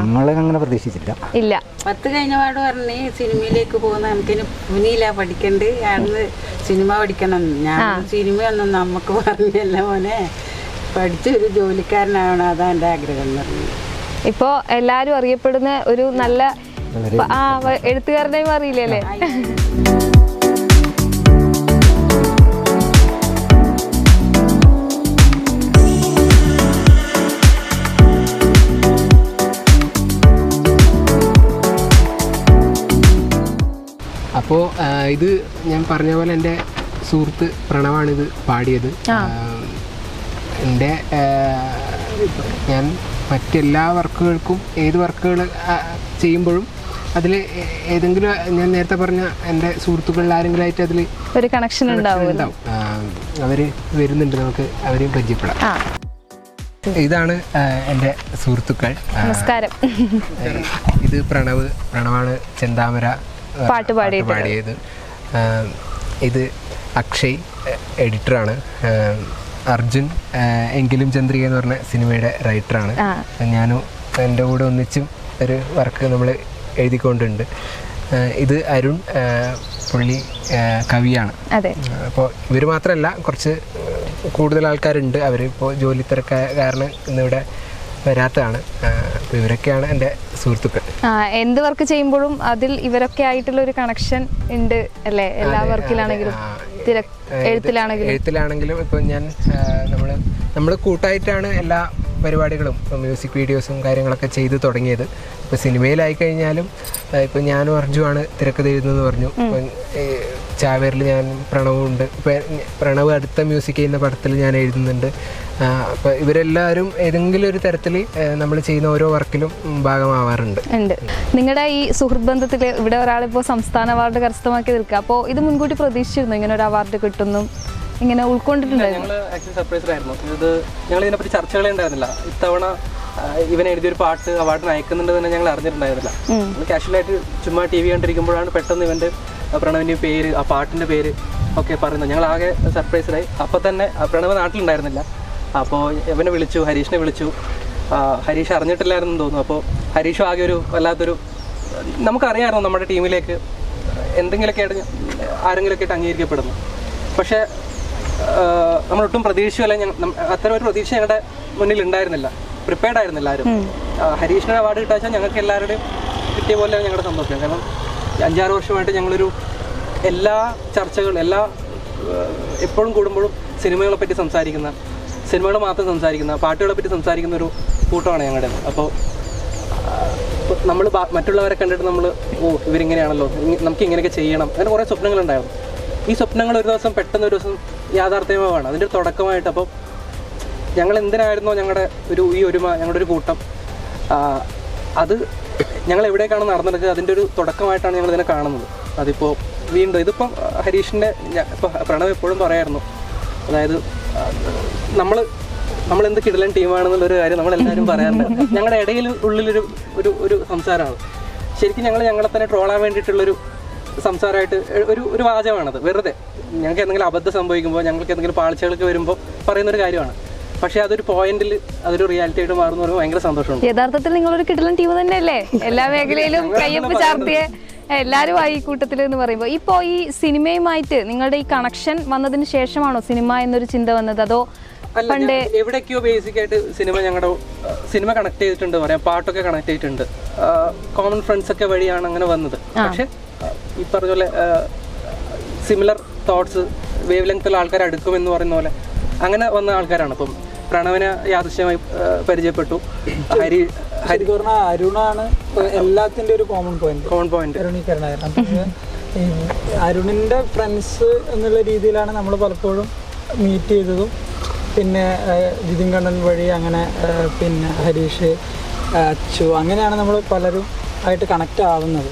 [SPEAKER 4] നമ്മളെ അങ്ങനെ പ്രതീക്ഷിച്ചില്ല.
[SPEAKER 1] ഇല്ല.
[SPEAKER 5] 10 കഴിഞ്ഞപാട് പറഞ്ഞ് സിനിമയിലേക്ക് പോകുന്ന നമുക്കിന് മുന്നില്ല, പഠിക്കണ്ട്, അന്ന് സിനിമ പഠിക്കണം. ഞാൻ സിനിമയൊന്നും നമുക്ക് പറഞ്ഞല്ല മോനെ, പഠിച്ചൊരു ജോലിക്കാരനാവണം, അതാ എൻ്റെ ആഗ്രഹം എന്ന് പറഞ്ഞു.
[SPEAKER 1] ഇപ്പോ എല്ലാരും അറിയപ്പെടുന്ന ഒരു നല്ല എഴുത്തുകാരനെയും അറിയില്ലേ?
[SPEAKER 3] അപ്പോൾ ഇത് ഞാൻ പറഞ്ഞ പോലെ എൻ്റെ സുഹൃത്ത് പ്രണവാണിത് പാടിയത്. എൻ്റെ ഞാൻ മറ്റെല്ലാ വർക്കുകൾക്കും, ഏത് വർക്കുകൾ ചെയ്യുമ്പോഴും അതിൽ ഏതെങ്കിലും ഞാൻ നേരത്തെ പറഞ്ഞ എൻ്റെ സുഹൃത്തുക്കളിൽ ആരെങ്കിലും ആയിട്ട് അതിൽ
[SPEAKER 1] ഒരു കണക്ഷൻ ഉണ്ടാവും.
[SPEAKER 3] അവർ വരുന്നുണ്ട്, നമുക്ക് അവരെയും പരിചയപ്പെടാം. ഇതാണ് എൻ്റെ സുഹൃത്തുക്കൾ.
[SPEAKER 1] നമസ്കാരം.
[SPEAKER 3] ഇത് പ്രണവാണ് ചെന്താമര പാട്ട് പാടിയത്. ഇത് അക്ഷയ് എഡിറ്ററാണ്. അർജുൻ എങ്കിലും ചന്ദ്രിക എന്ന് പറഞ്ഞ സിനിമയുടെ റൈറ്ററാണ്. ഞാനും എൻ്റെ കൂടെ ഒന്നിച്ചും ഒരു വർക്ക് നമ്മൾ എഴുതിക്കൊണ്ടുണ്ട്. ഇത് അരുൺ, പുള്ളി കവിയാണ്. അപ്പോൾ ഇവർ മാത്രമല്ല, കുറച്ച് കൂടുതൽ ആൾക്കാരുണ്ട്. അവരിപ്പോൾ ജോലി തിരക്ക് കാരണം ഇന്നിവിടെ വരാത്തതാണ്. അപ്പോൾ ഇവരൊക്കെയാണ് എൻ്റെ സുഹൃത്തുക്കൾ.
[SPEAKER 1] എന്ത് വർക്ക് ചെയ്യുമ്പോഴും അതിൽ ഇവരൊക്കെ ആയിട്ടുള്ള ഒരു കണക്ഷൻ ഉണ്ട് അല്ലേ? എല്ലാ വർക്കിലാണെങ്കിലും
[SPEAKER 3] എഴുത്തിലാണെങ്കിലും ഇപ്പോൾ നമ്മൾ കൂട്ടായിട്ടാണ് എല്ലാ പരിപാടികളും, മ്യൂസിക് വീഡിയോസും കാര്യങ്ങളൊക്കെ ചെയ്ത് തുടങ്ങിയത്. ഇപ്പോൾ സിനിമയിലായി കഴിഞ്ഞാലും ഇപ്പോൾ ഞാനും അർജുനാണ് തിരക്കഥ എഴുതുന്നത് പറഞ്ഞു. ഇപ്പം ചാവേറിൽ ഞാൻ പ്രണവുണ്ട്. ഇപ്പം പ്രണവ് അടുത്ത മ്യൂസിക് ചെയ്യുന്ന പടത്തിൽ ഞാൻ എഴുതുന്നുണ്ട്. അപ്പോൾ ഇവരെല്ലാവരും ഏതെങ്കിലും ഒരു തരത്തിൽ നമ്മൾ ചെയ്യുന്ന ഓരോ വർക്കിലും ഭാഗമാവാറുണ്ട്.
[SPEAKER 1] നിങ്ങളുടെ ഈ സുഹൃത്ത് ബന്ധത്തിൽ ഇവിടെ ഒരാളിപ്പോൾ സംസ്ഥാന അവാർഡ് കരസ്ഥമാക്കി നിൽക്കുക, അപ്പോൾ ഇത് മുൻകൂട്ടി പ്രതീക്ഷിച്ചിരുന്നു ഇങ്ങനെ ഒരു അവാർഡ് കിട്ടുന്നു, ഇങ്ങനെ ഉൾക്കൊണ്ടിട്ടുണ്ടായിരുന്നു?
[SPEAKER 6] ഞങ്ങൾ ആക്ച്വലി സർപ്രൈസ്ഡ് ആയിരുന്നു. ഇത് ഞങ്ങൾ ഇതിനെപ്പറ്റി ചർച്ചകളേ ഉണ്ടായിരുന്നില്ല. ഇത്തവണ ഇവൻ എഴുതിയൊരു പാട്ട് അവാർഡിന് അയക്കുന്നുണ്ട് തന്നെ ഞങ്ങൾ അറിഞ്ഞിട്ടുണ്ടായിരുന്നില്ല. നമ്മൾ കാഷ്വലായിട്ട് ചുമ്മാ TV കണ്ടിരിക്കുമ്പോഴാണ് പെട്ടെന്ന് ഇവൻ്റെ പ്രണവിൻ്റെ പേര്, ആ പാട്ടിൻ്റെ പേര് ഒക്കെ പറയുന്നത്. ഞങ്ങൾ ആകെ സർപ്രൈസ്ഡായി. അപ്പോൾ തന്നെ പ്രണവ് നാട്ടിലുണ്ടായിരുന്നില്ല. അപ്പോൾ ഇവനെ വിളിച്ചു, ഹരീഷിനെ വിളിച്ചു. ഹരീഷ് അറിഞ്ഞിട്ടില്ലായിരുന്നു തോന്നുന്നു. അപ്പോൾ ഹരീഷും ആകെ ഒരു വല്ലാത്തൊരു, നമുക്കറിയാമായിരുന്നു നമ്മുടെ ടീമിലേക്ക് എന്തെങ്കിലുമൊക്കെ ആയിട്ട് ആരെങ്കിലുമൊക്കെ ആയിട്ട് അംഗീകരിക്കപ്പെടുന്നു. പക്ഷേ നമ്മളൊട്ടും പ്രതീക്ഷയല്ല, അത്തരം ഒരു പ്രതീക്ഷ ഞങ്ങളുടെ മുന്നിൽ ഉണ്ടായിരുന്നില്ല. പ്രിപ്പയർഡ് ആയിരുന്നില്ല ആരും. ഹരീഷിന് അവാർഡ് കിട്ടാച്ചാൽ ഞങ്ങൾക്ക് എല്ലാവരുടെയും കിട്ടിയ പോലെ ഞങ്ങളുടെ സന്തോഷം. കാരണം 5-6 വർഷമായിട്ട് ഞങ്ങളൊരു എല്ലാ ചർച്ചകളും എപ്പോഴും കൂടുമ്പോഴും സിനിമകളെ പറ്റി സംസാരിക്കുന്ന, സിനിമകൾ മാത്രം സംസാരിക്കുന്ന, പാട്ടുകളെ പറ്റി സംസാരിക്കുന്ന ഒരു കൂട്ടമാണ് ഞങ്ങളുടെ. അപ്പോൾ നമ്മൾ മറ്റുള്ളവരെ കണ്ടിട്ട് നമ്മൾ ഇവരിങ്ങനെയാണല്ലോ, നമുക്ക് ഇങ്ങനെയൊക്കെ ചെയ്യണം, അങ്ങനെ കുറേ സ്വപ്നങ്ങളുണ്ടായിരുന്നു. ഈ സ്വപ്നങ്ങൾ ഒരു ദിവസം പെട്ടെന്ന് ഒരു ദിവസം യാഥാർത്ഥ്യമാണ്. അതിൻ്റെ ഒരു തുടക്കമായിട്ട് അപ്പോൾ ഞങ്ങൾ എന്തിനായിരുന്നോ ഞങ്ങളുടെ ഈ ഒരുമ, ഞങ്ങളുടെ ഒരു കൂട്ടം, അത് ഞങ്ങൾ എവിടേക്കാണ് നടന്നെടുക്കുക, അതിൻ്റെ ഒരു തുടക്കമായിട്ടാണ് ഞങ്ങൾ ഇതിനെ കാണുന്നത്. അതിപ്പോൾ വീണ്ടും ഇതിപ്പം ഹരീഷിൻ്റെ ഇപ്പോൾ പ്രണവ് എപ്പോഴും പറയായിരുന്നു, അതായത് നമ്മളെന്ത് കിടലൻ ടീമാണെന്നുള്ളൊരു കാര്യം നമ്മളെല്ലാവരും പറയാറുണ്ട്. ഞങ്ങളുടെ ഇടയിൽ ഉള്ളിലൊരു ഒരു സംസാരമാണ്. ശരിക്കും ഞങ്ങളെ തന്നെ ട്രോളാൻ വേണ്ടിയിട്ടുള്ളൊരു സംസാരമായിട്ട് ഒരു വാചകമാണത്. വെറുതെ ഞങ്ങൾക്ക് എന്തെങ്കിലും അബദ്ധം സംഭവിക്കുമ്പോൾ, ഞങ്ങൾക്ക് എന്തെങ്കിലും പാളിച്ചകളൊക്കെ വരുമ്പോൾ പറയുന്നൊരു കാര്യമാണ്. പക്ഷേ അതൊരു പോയിന്റിൽ അതൊരു റിയാലിറ്റി ആയിട്ട് മാറുന്ന പറയുമ്പോൾ ഭയങ്കര സന്തോഷമുണ്ട്.
[SPEAKER 1] യഥാർത്ഥത്തിൽ നിങ്ങളൊരു കിടലൻ ടീം തന്നെയല്ലേ, എല്ലാ മേഖലയിലും കയ്യൊപ്പ് ചാർത്തിയ എല്ലാവരും ആയി കൂട്ടത്തിൽ എന്ന് പറയുമ്പോൾ. ഇപ്പോൾ ഈ സിനിമയുമായിട്ട് നിങ്ങളുടെ ഈ കണക്ഷൻ വന്നതിന് ശേഷമാണോ സിനിമ എന്നൊരു ചിന്ത വന്നത്, അതോ പണ്ട്
[SPEAKER 6] എവിടേക്കോ ബേസിക് ആയിട്ട് സിനിമ കണക്ട് ചെയ്തിട്ടുണ്ട് പറയാം, പാട്ടൊക്കെ കണക്ട് ചെയ്തിട്ടുണ്ട്, കോമൺ ഫ്രണ്ട്സ് ഒക്കെ വഴിയാണ് അങ്ങനെ വന്നത്. പക്ഷെ ഈ പറഞ്ഞ പോലെ സിമിലർ തോട്ട്സ്, വേവ് ലെങ്ത്തുള്ള ആൾക്കാർ അടുക്കുമെന്ന് പറയുന്ന പോലെ അങ്ങനെ വന്ന ആൾക്കാരാണ്. അപ്പം പ്രണവിനെ യാദൃശ്യമായി പരിചയപ്പെട്ടു.
[SPEAKER 7] അരുണാണ് എല്ലാത്തിന്റെ ഒരു കോമൺ പോയിന്റ്. അരുണിന്റെ ഫ്രണ്ട്സ് എന്നുള്ള രീതിയിലാണ് നമ്മൾ പലപ്പോഴും മീറ്റ് ചെയ്തതും. പിന്നെ ജിതിൻ കണ്ണൻ വഴി അങ്ങനെ, പിന്നെ ഹരീഷ്, അച്ചു, അങ്ങനെയാണ് നമ്മൾ പലരും ആയിട്ട് കണക്ട് ആവുന്നത്.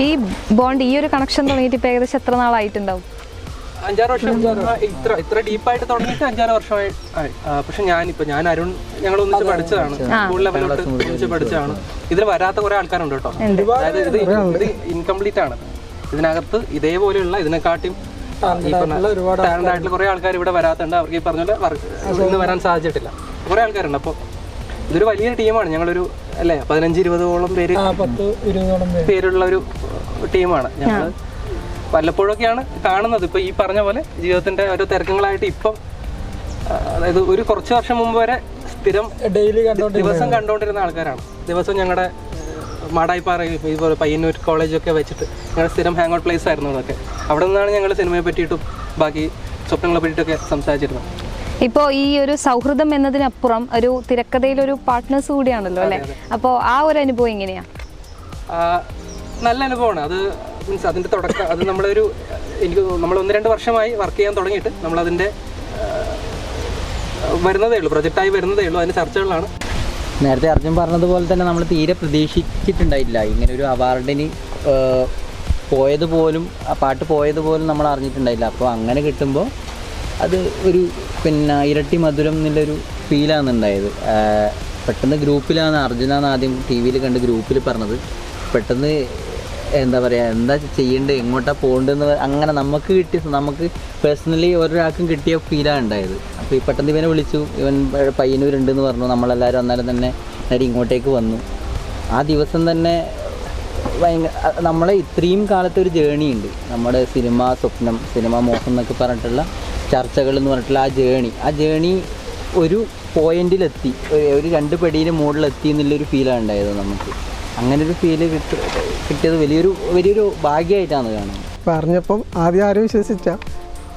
[SPEAKER 1] ഈ ബോണ്ട്, ഈ ഒരു കണക്ഷൻ തുടങ്ങിയിട്ട് ഇപ്പൊ ഏകദേശം എത്ര നാളായിട്ടുണ്ടാവും?
[SPEAKER 6] 5-6 വർഷം. ഇത്ര ഡീപ്പായിട്ട് തുടങ്ങിയിട്ട് 5-6 വർഷമായി. പക്ഷെ ഞാൻ അരുൺ ഞങ്ങൾ ഒന്നിച്ച് പഠിച്ചതാണ്, സ്കൂൾ ലെവലിലോട്ട് ഒന്നിച്ച് പഠിച്ചതാണ്. ഇതിൽ വരാത്ത കുറെ ആൾക്കാരുണ്ട് കേട്ടോ. അതായത് ഇത് ഇൻകംപ്ലീറ്റ് ആണ്. ഇതിനകത്ത് ഇതേപോലെയുള്ള ഇതിനെക്കാട്ടിയും ടാലന്റ് ആയിട്ടുള്ള കുറെ ആൾക്കാർ ഇവിടെ വരാത്തുണ്ട്. അവർക്ക് ഈ പറഞ്ഞ പോലെ ഇന്ന് വരാൻ സാധിച്ചിട്ടില്ല. കുറെ ആൾക്കാരുണ്ട്. അപ്പോൾ ഇതൊരു വലിയൊരു ടീമാണ്. ഞങ്ങളൊരു 15-20ഓളം പേരുള്ള ഒരു ടീമാണ്. ഞങ്ങൾ വല്ലപ്പോഴൊക്കെയാണ് കാണുന്നത്. ഇപ്പോൾ ഈ പറഞ്ഞ പോലെ ജീവിതത്തിന്റെ ഓരോ തിരക്കങ്ങളായിട്ട് ഇപ്പം, അതായത് ഒരു കുറച്ച് വർഷം മുമ്പ് വരെ സ്ഥിരം ദിവസം കണ്ടുകൊണ്ടിരുന്ന ആൾക്കാരാണ്. ദിവസം ഞങ്ങളുടെ മാടായിപ്പാറ, ഇതുപോലെ പയ്യന്നൂർ കോളേജൊക്കെ വെച്ചിട്ട് ഞങ്ങളുടെ സ്ഥിരം ഹാങ് ഔട്ട് പ്ലേസ് ആയിരുന്നു അതൊക്കെ. അവിടെ നിന്നാണ് ഞങ്ങൾ സിനിമയെ പറ്റിയിട്ടും ബാക്കി സ്വപ്നങ്ങളെ പറ്റിയിട്ടൊക്കെ സംസാരിച്ചിരുന്നത്.
[SPEAKER 1] ഇപ്പോൾ ഈ ഒരു സൗഹൃദം എന്നതിനപ്പുറം ഒരു തിരക്കഥയിലൊരു പാർട്ട്നേഴ്സ് കൂടിയാണല്ലോ അല്ലേ? അപ്പോൾ ആ ഒരു അനുഭവം എങ്ങനെയാ?
[SPEAKER 6] നല്ല അനുഭവമാണ് അത്. മീൻസ് അതിൻ്റെ തുടക്കം, അത് നമ്മൾ 1-2 വർഷമായി വർക്ക് ചെയ്യാൻ തുടങ്ങിയിട്ട് നമ്മളതിൻ്റെ വരുന്നതേ ഉള്ളൂ, പ്രൊജക്റ്റായി വരുന്നതേ ഉള്ളൂ. അതിൻ്റെ ചർച്ചകളിലാണ്.
[SPEAKER 4] നേരത്തെ അർജുൻ പറഞ്ഞതുപോലെ തന്നെ നമ്മൾ തീരെ പ്രതീക്ഷിച്ചിട്ടുണ്ടായില്ല ഇങ്ങനെ ഒരു അവാർഡിന് പോയതുപോലും, ആ പാട്ട് പോയതുപോലും നമ്മൾ അറിഞ്ഞിട്ടുണ്ടായില്ല. അപ്പോൾ അങ്ങനെ കിട്ടുമ്പോൾ അത് ഒരു ഇരട്ടി മധുരം എന്നുള്ളൊരു ഫീലാണ് ഉണ്ടായത്. പെട്ടെന്ന് ഗ്രൂപ്പിലാണ്, അർജുനാണ് ആദ്യം ടി വിയിൽ കണ്ട് ഗ്രൂപ്പിൽ പറഞ്ഞത്. പെട്ടെന്ന് എന്താ പറയുക, എന്താ ചെയ്യേണ്ടത്, എങ്ങോട്ടാണ് പോകേണ്ടതെന്ന് അങ്ങനെ നമുക്ക് പേഴ്സണലി ഒരാൾക്കും കിട്ടിയ ഫീലാണ് ഉണ്ടായത്. അപ്പോൾ ഈ പെട്ടെന്ന് ഇവനെ വിളിച്ചു, ഇവൻ പയ്യന്നൂരുണ്ടെന്ന് പറഞ്ഞു. നമ്മളെല്ലാവരും അന്നേരം തന്നെ നേരെ ഇങ്ങോട്ടേക്ക് വന്നു. ആ ദിവസം തന്നെ നമ്മളെ ഇത്രയും കാലത്തെ ഒരു ജേണി ഉണ്ട്, നമ്മുടെ സിനിമ സ്വപ്നം, സിനിമ മോഹം എന്നൊക്കെ പറഞ്ഞിട്ടുള്ള ചർച്ചകൾ എന്ന് പറഞ്ഞിട്ടുള്ള ആ ജേണി ഒരു പോയിന്റിലെത്തി, ഒരു 2 പടിയിൽ മുകളിലെത്തി എന്നുള്ളൊരു ഫീലാണ് ഉണ്ടായത് നമുക്ക്. അങ്ങനെ ഒരു ഫീല് കിട്ടിയത് വലിയൊരു ഭാഗ്യമായിട്ടാണ് കാണുന്നത്.
[SPEAKER 7] പറഞ്ഞപ്പം ആദ്യം ആരും വിശ്വസിച്ച,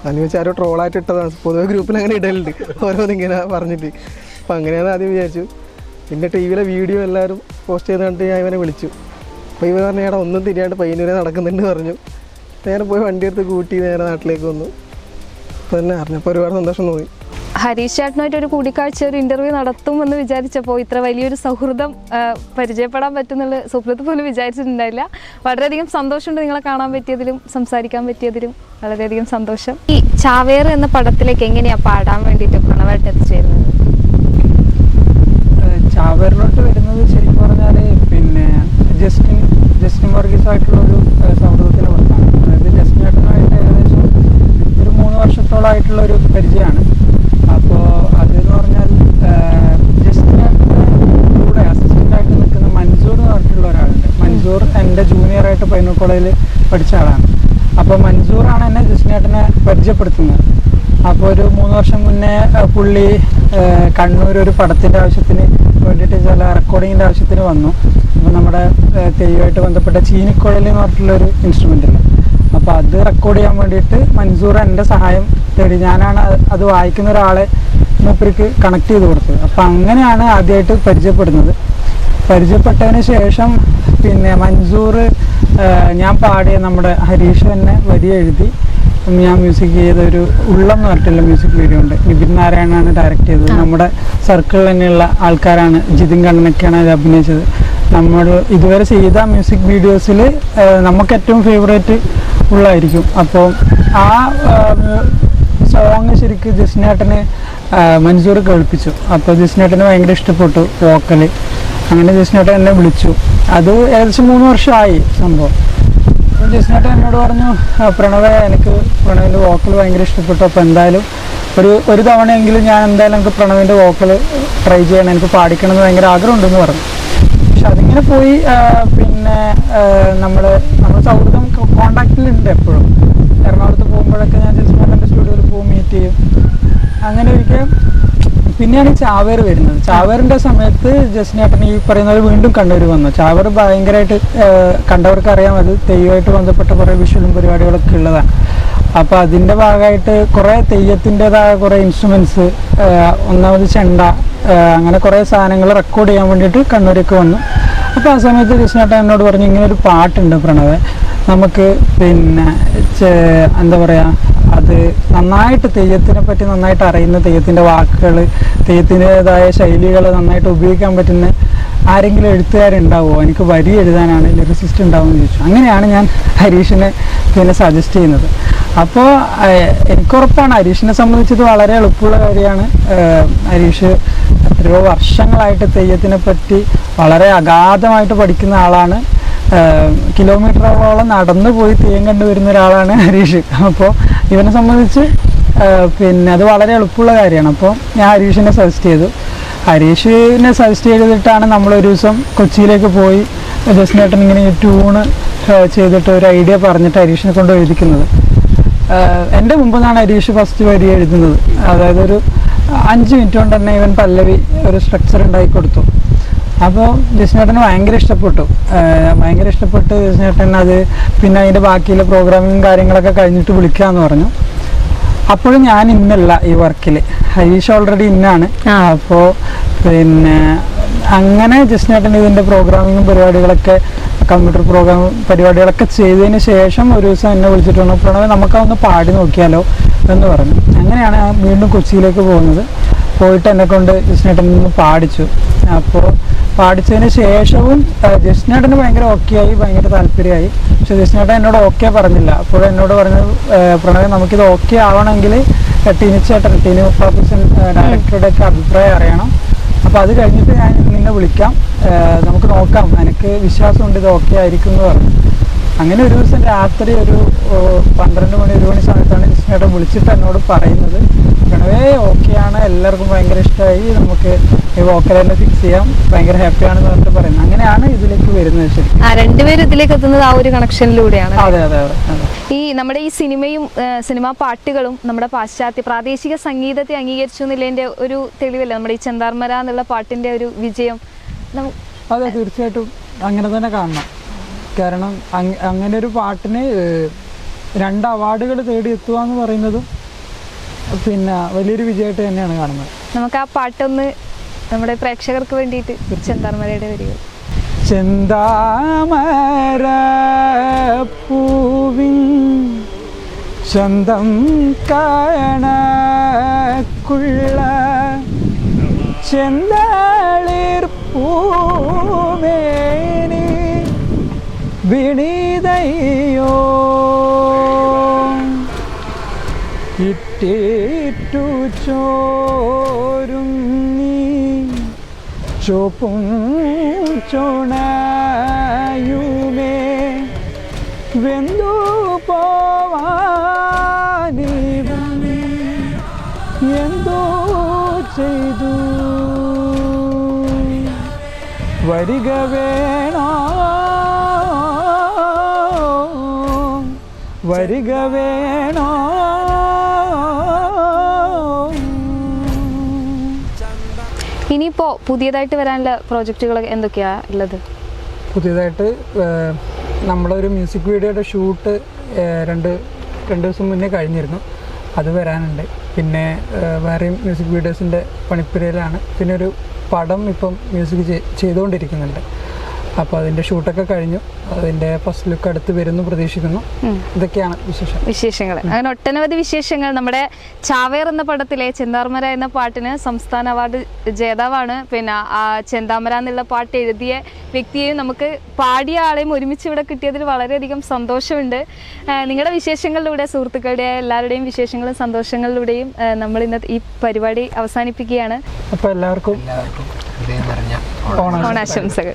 [SPEAKER 7] അതെന്ന് വെച്ചാൽ ആരോ ട്രോളായിട്ട് ഇട്ടതാണ്. പൊതുവെ ഗ്രൂപ്പിൽ അങ്ങനെ ഇടലുണ്ട് ഓരോന്നിങ്ങനെ പറഞ്ഞിട്ട്. അപ്പം അങ്ങനെയാണ് ആദ്യം വിചാരിച്ചു. പിന്നെ ടി വിയിലെ വീഡിയോ എല്ലാവരും പോസ്റ്റ് ചെയ്ത് കണ്ടിട്ട് ഞാൻ ഇവനെ വിളിച്ചു. അപ്പോൾ ഇവർ പറഞ്ഞ ഏടാ ഒന്നും തിരിയാണ്ട് പയ്യന്നൂരെ നടക്കുന്നുണ്ട് പറഞ്ഞു. നേരെ പോയി വണ്ടി എടുത്ത് കൂട്ടി നേരെ നാട്ടിലേക്ക് വന്നു. അപ്പോൾ തന്നെ അറിഞ്ഞപ്പോൾ ഒരുപാട് സന്തോഷം തോന്നി.
[SPEAKER 1] ഹരീഷ് ചേട്ടനായിട്ട് ഒരു കൂടിക്കാഴ്ച, ഒരു ഇന്റർവ്യൂ നടത്തുമെന്ന് വിചാരിച്ചപ്പോൾ ഇത്ര വലിയൊരു സൗഹൃദം പരിചയപ്പെടാൻ പറ്റുന്നുള്ള സ്വപ്നത്തിൽ പോലും വിചാരിച്ചിട്ടുണ്ടായില്ല. വളരെയധികം സന്തോഷമുണ്ട് നിങ്ങളെ കാണാൻ പറ്റിയതിലും സംസാരിക്കാൻ പറ്റിയതിലും. വളരെയധികം സന്തോഷം. ഈ ചാവേർ എന്ന പടത്തിലേക്ക് എങ്ങനെയാണ് പാടാൻ വേണ്ടിയിട്ട് പ്രണവായിട്ട് എത്തിച്ചേരുന്നത്?
[SPEAKER 7] ചാവേറിലോട്ട് വരുന്നത് ശരിക്കും പറഞ്ഞാൽ ജസ്റ്റിൻ വർഗീസായിട്ടുള്ളൊരു സൗഹൃദത്തിന് പുറത്താണ്. അതായത് ജസ്റ്റിനേട്ടനായിട്ട് ഏകദേശം ഒരു 3 വർഷത്തോളമായിട്ടുള്ളൊരു പരിചയമാണ്. അപ്പോൾ അതെന്ന് പറഞ്ഞാൽ ജസ്റ്റിനേട്ടൻ്റെ കൂടെ അസിസ്റ്റൻ്റായിട്ട് നിൽക്കുന്ന മൻസൂർ എന്ന് പറഞ്ഞിട്ടുള്ള ഒരാളുണ്ട്. മൻസൂർ എൻ്റെ ജൂനിയറായിട്ട് പയ്യന്നൂർ കോളേജിൽ പഠിച്ച ആളാണ്. അപ്പോൾ മൻസൂറാണ് എന്നെ ജസ്റ്റിനേട്ടനെ പരിചയപ്പെടുത്തുന്നത്. അപ്പോൾ ഒരു 3 വർഷം മുന്നേ പുള്ളി കണ്ണൂർ ഒരു പടത്തിൻ്റെ ആവശ്യത്തിന് വേണ്ടിയിട്ട് ചില റെക്കോർഡിങ്ങിൻ്റെ ആവശ്യത്തിന് വന്നു. അപ്പോൾ നമ്മുടെ തെയ്യമായിട്ട് ബന്ധപ്പെട്ട ചീനിക്കുഴൽ എന്ന് പറഞ്ഞിട്ടുള്ളൊരു ഇൻസ്ട്രുമെൻ്റ് അല്ല. അപ്പോൾ അത് റെക്കോർഡ് ചെയ്യാൻ വേണ്ടിയിട്ട് മൻസൂർ എൻ്റെ സഹായം തേടി. ഞാനാണ് അത് വായിക്കുന്ന ഒരാളെ മൂപ്പർക്ക് കണക്ട് ചെയ്ത് കൊടുത്തത്. അപ്പോൾ അങ്ങനെയാണ് ആദ്യമായിട്ട് പരിചയപ്പെടുന്നത്. പരിചയപ്പെട്ടതിന് ശേഷം പിന്നെ മൻസൂർ ഞാൻ പാടിയ നമ്മുടെ ഹരീഷ് തന്നെ വരി എഴുതി ഞാൻ മ്യൂസിക് ചെയ്തൊരു ഉള്ളം എന്ന് പറഞ്ഞിട്ടുള്ള മ്യൂസിക് വീഡിയോ ഉണ്ട്. നിബിൻ നാരായണനാണ് ഡയറക്റ്റ് ചെയ്തത്. നമ്മുടെ സർക്കിളിൽ തന്നെയുള്ള ആൾക്കാരാണ്. ജിതിൻ കണ്ണനൊക്കെയാണ് അത് അഭിനയിച്ചത്. നമ്മൾ ഇതുവരെ ചെയ്ത മ്യൂസിക് വീഡിയോസിൽ നമുക്ക് ഏറ്റവും ഫേവറേറ്റ് ഉള്ളതായിരിക്കും. അപ്പോൾ ആ സോങ് ശരിക്കും ജസ്നേട്ടന് മൻസൂർ കേൾപ്പിച്ചു. അപ്പോൾ ജസ്നേട്ടന് ഭയങ്കര ഇഷ്ടപ്പെട്ടു വോക്കല്. അങ്ങനെ ജസ്നേട്ടൻ എന്നെ വിളിച്ചു. അത് ഏകദേശം 3 വർഷമായി സംഭവം. അപ്പോൾ ജസ്നേട്ടൻ എന്നോട് പറഞ്ഞു, എനിക്ക് പ്രണവിൻ്റെ വോക്കൽ ഭയങ്കര ഇഷ്ടപ്പെട്ടു. അപ്പോൾ എന്തായാലും ഒരു തവണയെങ്കിലും ഞാൻ എന്തായാലും എനിക്ക് പ്രണവിൻ്റെ വോക്കൽ ട്രൈ ചെയ്യണം, എനിക്ക് പാടിക്കണം എന്ന് ഭയങ്കര ആഗ്രഹമുണ്ടെന്ന് പറഞ്ഞു. പക്ഷെ അതിങ്ങനെ പോയി. പിന്നെ നമ്മൾ സൗഹൃദം കോണ്ടാക്റ്റിലുണ്ട് എപ്പോഴും. എറണാകുളത്ത് പോകുമ്പോഴൊക്കെ ഞാൻ ജസ്നേട്ടൻ്റെ സ്റ്റുഡിയോയിൽ പോകും, മീറ്റ് ചെയ്യും. അങ്ങനെ ഒരിക്കൽ പിന്നെയാണ് ഈ ചാവേർ വരുന്നത്. ചാവേറിൻ്റെ സമയത്ത് ജസ്നേട്ടൻ ഈ പറയുന്നത് വീണ്ടും കണ്ണൂർ വന്നു. ചാവേർ ഭയങ്കരമായിട്ട് കണ്ടവർക്ക് അറിയാം, അത് തെയ്യമായിട്ട് ബന്ധപ്പെട്ട കുറേ വിഷ്വലും പരിപാടികളൊക്കെ ഉള്ളതാണ്. അപ്പോൾ അതിൻ്റെ ഭാഗമായിട്ട് കുറേ തെയ്യത്തിൻ്റെതായ കുറേ ഇൻസ്ട്രുമെൻറ്റ്സ്, ഒന്നാമത് ചെണ്ട, അങ്ങനെ കുറേ സാധനങ്ങൾ റെക്കോർഡ് ചെയ്യാൻ വേണ്ടിയിട്ട് കണ്ണൂരേക്ക് വന്നു. അപ്പോൾ ആ സമയത്ത് ജസ്നേട്ടൻ എന്നോട് പറഞ്ഞു, ഇങ്ങനൊരു പാട്ടുണ്ട് പ്രണവ്, നമുക്ക് പിന്നെ എന്താ പറയുക, അത് നന്നായിട്ട് തെയ്യത്തിനെ പറ്റി നന്നായിട്ട് അറിയുന്ന, തെയ്യത്തിൻ്റെ വാക്കുകൾ, തെയ്യത്തിൻ്റെതായ ശൈലികൾ നന്നായിട്ട് ഉപയോഗിക്കാൻ പറ്റുന്ന ആരെങ്കിലും എഴുത്തുകാരുണ്ടാവുമോ, എനിക്ക് വരി എഴുതാനാണ്, ലിറിസിസ്റ്റ് ഉണ്ടാവുമെന്ന് ചോദിച്ചു. അങ്ങനെയാണ് ഞാൻ ഹരീഷിനെ പിന്നെ സജസ്റ്റ് ചെയ്യുന്നത്. അപ്പോൾ എനിക്കുറപ്പാണ് ഹരീഷിനെ സംബന്ധിച്ചത് വളരെ എളുപ്പമുള്ള കാര്യമാണ്. ഹരീഷ് എത്രയോ വർഷങ്ങളായിട്ട് തെയ്യത്തിനെ പറ്റി വളരെ അഗാധമായിട്ട് പഠിക്കുന്ന ആളാണ്. കിലോമീറ്ററോളം നടന്നു പോയി തെയ്യം കണ്ടുവരുന്ന ഒരാളാണ് ഹരീഷ്. അപ്പോൾ ഇവനെ സംബന്ധിച്ച് പിന്നെ അത് വളരെ എളുപ്പമുള്ള കാര്യമാണ്. അപ്പോൾ ഞാൻ ഹരീഷിനെ സജസ്റ്റ് ചെയ്തു. ഹരീഷിനെ സജസ്റ്റ് ചെയ്തിട്ടാണ് നമ്മളൊരു ദിവസം കൊച്ചിയിലേക്ക് പോയി ജസ്നേട്ടൻ ഇങ്ങനെ ഈ ട്യൂണ് ചെയ്തിട്ട് ഒരു ഐഡിയ പറഞ്ഞിട്ട് ഹരീഷിനെ കൊണ്ട് എഴുതിക്കുന്നത്. എൻ്റെ മുമ്പ് നിന്നാണ് ഹരീഷ് ഫസ്റ്റ് വരി എഴുതുന്നത്. അതായത് ഒരു 5 മിനിറ്റ് കൊണ്ട് തന്നെ ഇവൻ പല്ലവി ഒരു സ്ട്രക്ചർ ഉണ്ടാക്കി കൊടുത്തു. അപ്പോൾ ജസ്നേട്ടന് ഭയങ്കര ഇഷ്ടപ്പെട്ടു. ജസ്നേട്ടൻ അത് പിന്നെ അതിൻ്റെ ബാക്കിയുള്ള പ്രോഗ്രാമിങ് കാര്യങ്ങളൊക്കെ കഴിഞ്ഞിട്ട് വിളിക്കാമെന്ന് പറഞ്ഞു. അപ്പോഴും ഞാൻ ഇന്നല്ല ഈ വർക്കിൽ, ഹരീഷ് ഓൾറെഡി ഇന്നാണ്. അപ്പോൾ പിന്നെ അങ്ങനെ ജസ്നേട്ടൻ ഇതിൻ്റെ പ്രോഗ്രാമിങ്ങും പരിപാടികളൊക്കെ, കമ്പ്യൂട്ടർ പ്രോഗ്രാം പരിപാടികളൊക്കെ ചെയ്തതിന് ശേഷം ഒരു ദിവസം എന്നെ വിളിച്ചിട്ട് പറഞ്ഞു, പ്രണവ് നമുക്കതൊന്ന് പാടി നോക്കിയാലോ എന്ന് പറഞ്ഞു. അങ്ങനെയാണ് വീണ്ടും കൊച്ചിയിലേക്ക് പോകുന്നത്. പോയിട്ട് എന്നെ കൊണ്ട് ജസ്നേട്ടൻ നിന്ന് പാടിച്ചു. അപ്പോൾ പാടിച്ചതിന് ശേഷവും ജസ്നേട്ടന് ഭയങ്കര ഓക്കെ ആയി, ഭയങ്കര താല്പര്യമായി. പക്ഷെ ജസ്നേട്ടൻ എന്നോട് ഓക്കെ പറഞ്ഞില്ല. അപ്പോൾ എന്നോട് പറഞ്ഞു, പ്രണവ് നമുക്കിത് ഓക്കെ ആവണമെങ്കിൽ ടീനിച്ചേട്ടൻ, ടീനി പ്രൊഫസൻ ഡയറക്ടറുടെ ഒക്കെ അഭിപ്രായം അറിയണം. അപ്പോൾ അത് കഴിഞ്ഞിട്ട് ഞാൻ നിന്നെ വിളിക്കാം, നമുക്ക് നോക്കാം, എനിക്ക് വിശ്വാസമുണ്ട് ഇത് ഓക്കെ ആയിരിക്കും എന്ന് പറഞ്ഞു. അങ്ങനെ ഒരു ദിവസം രാത്രി ഒരു 12 മണി 1 മണി സമയത്താണ് ജസ്നേട്ടൻ വിളിച്ചിട്ട് എന്നോട് പറയുന്നത്, പ്രണവേ ഓക്കെയാണ്, എല്ലാവർക്കും ഭയങ്കര ഇഷ്ടമായി, നമുക്ക് ഈ വോക്കൽ തന്നെ ഫിക്സ് ചെയ്യാം, ഭയങ്കര ഹാപ്പിയാണെന്ന് പറഞ്ഞിട്ട് പറയുന്നത്. അങ്ങനെയാണ് ഇതിലേക്ക് വരുന്നത്. ശരിക്കും
[SPEAKER 1] രണ്ടുപേരും ഇതിലേക്ക് എത്തുന്നത് ആ ഒരു കണക്ഷനിലൂടെയാണ്.
[SPEAKER 7] അതെ അതെ അതെ.
[SPEAKER 1] ഈ നമ്മുടെ ഈ സിനിമയും സിനിമാ പാട്ടുകളും നമ്മുടെ പാശ്ചാത്യ പ്രാദേശിക സംഗീതത്തെ അംഗീകരിച്ചു എന്നുള്ളതിൻ്റെ ഒരു തെളിവല്ലേ നമ്മുടെ ഈ ചെന്താർമര എന്നുള്ള പാട്ടിൻ്റെ ഒരു വിജയം?
[SPEAKER 7] അതെ, തീർച്ചയായിട്ടും അങ്ങനെ തന്നെ കാണണം. കാരണം അങ്ങനെ ഒരു പാട്ടിന് 2 അവാർഡുകൾ തേടിയെത്തുക എന്ന് പറയുന്നതും പിന്നെ വലിയൊരു വിജയമായിട്ട് തന്നെയാണ് കാണുന്നത്.
[SPEAKER 1] നമുക്ക് ആ പാട്ടൊന്ന് നമ്മുടെ പ്രേക്ഷകർക്ക് വേണ്ടിയിട്ട് ചെന്താർമരയുടെ വരികൾ.
[SPEAKER 7] ചെന്താമര പൂവിൻ ചന്തം കാണക്കുള്ള ചെന്താളിർ പൂമേനി വിണിതയോ ഇട്ടേറ്റു ചോരും നീ ചുവപ്പും ചുണയുമേ വെന്തു പോവാനിവൻ എന്തോ ചെയ്തു വരിക വേണോ വരിക വേണോ.
[SPEAKER 1] ഇനിയിപ്പോൾ പുതിയതായിട്ട് വരാനുള്ള പ്രോജക്റ്റുകൾ എന്തൊക്കെയാണ് ഉള്ളത്?
[SPEAKER 7] പുതിയതായിട്ട് നമ്മളൊരു മ്യൂസിക് വീഡിയോയുടെ ഷൂട്ട് രണ്ട് ദിവസം മുന്നേ കഴിഞ്ഞിരുന്നു, അത് വരാനുണ്ട്. പിന്നെ വേറെയും മ്യൂസിക് വീഡിയോസിൻ്റെ പണിപ്പുരയിലാണ്. പിന്നെ ഒരു പടം ഇപ്പം മ്യൂസിക് ചെയ്തുകൊണ്ടിരിക്കുന്നുണ്ട്. അപ്പോൾ അതിൻ്റെ ഷൂട്ടൊക്കെ കഴിഞ്ഞു, അതിൻ്റെ ഫസ്റ്റ് ലുക്ക് അടുത്ത് വരുന്നു പ്രതീക്ഷിക്കുന്നു. ഇതൊക്കെയാണ് വിശേഷങ്ങൾ.
[SPEAKER 1] അങ്ങനെ ഒട്ടനവധി വിശേഷങ്ങൾ. നമ്മുടെ ചാവേർ എന്ന പടത്തിലെ ചെന്താമര എന്ന പാട്ടിന് സംസ്ഥാന അവാർഡ് ജേതാവാണ്. പിന്നെ ആ ചെന്താമര എന്നുള്ള പാട്ട് എഴുതിയ വ്യക്തിയെയും നമുക്ക് പാടിയ ആളെയും ഒരുമിച്ച് ഇവിടെ കിട്ടിയതിൽ വളരെയധികം സന്തോഷമുണ്ട്. നിങ്ങളുടെ വിശേഷങ്ങളിലൂടെ, സുഹൃത്തുക്കളുടെ എല്ലാവരുടെയും വിശേഷങ്ങളും സന്തോഷങ്ങളിലൂടെയും നമ്മൾ ഇന്നത്തെ ഈ പരിപാടി അവസാനിപ്പിക്കുകയാണ്.
[SPEAKER 7] അപ്പോൾ എല്ലാവർക്കും
[SPEAKER 3] ഹൃദയം നിറഞ്ഞ
[SPEAKER 1] ഓണാശംസകൾ.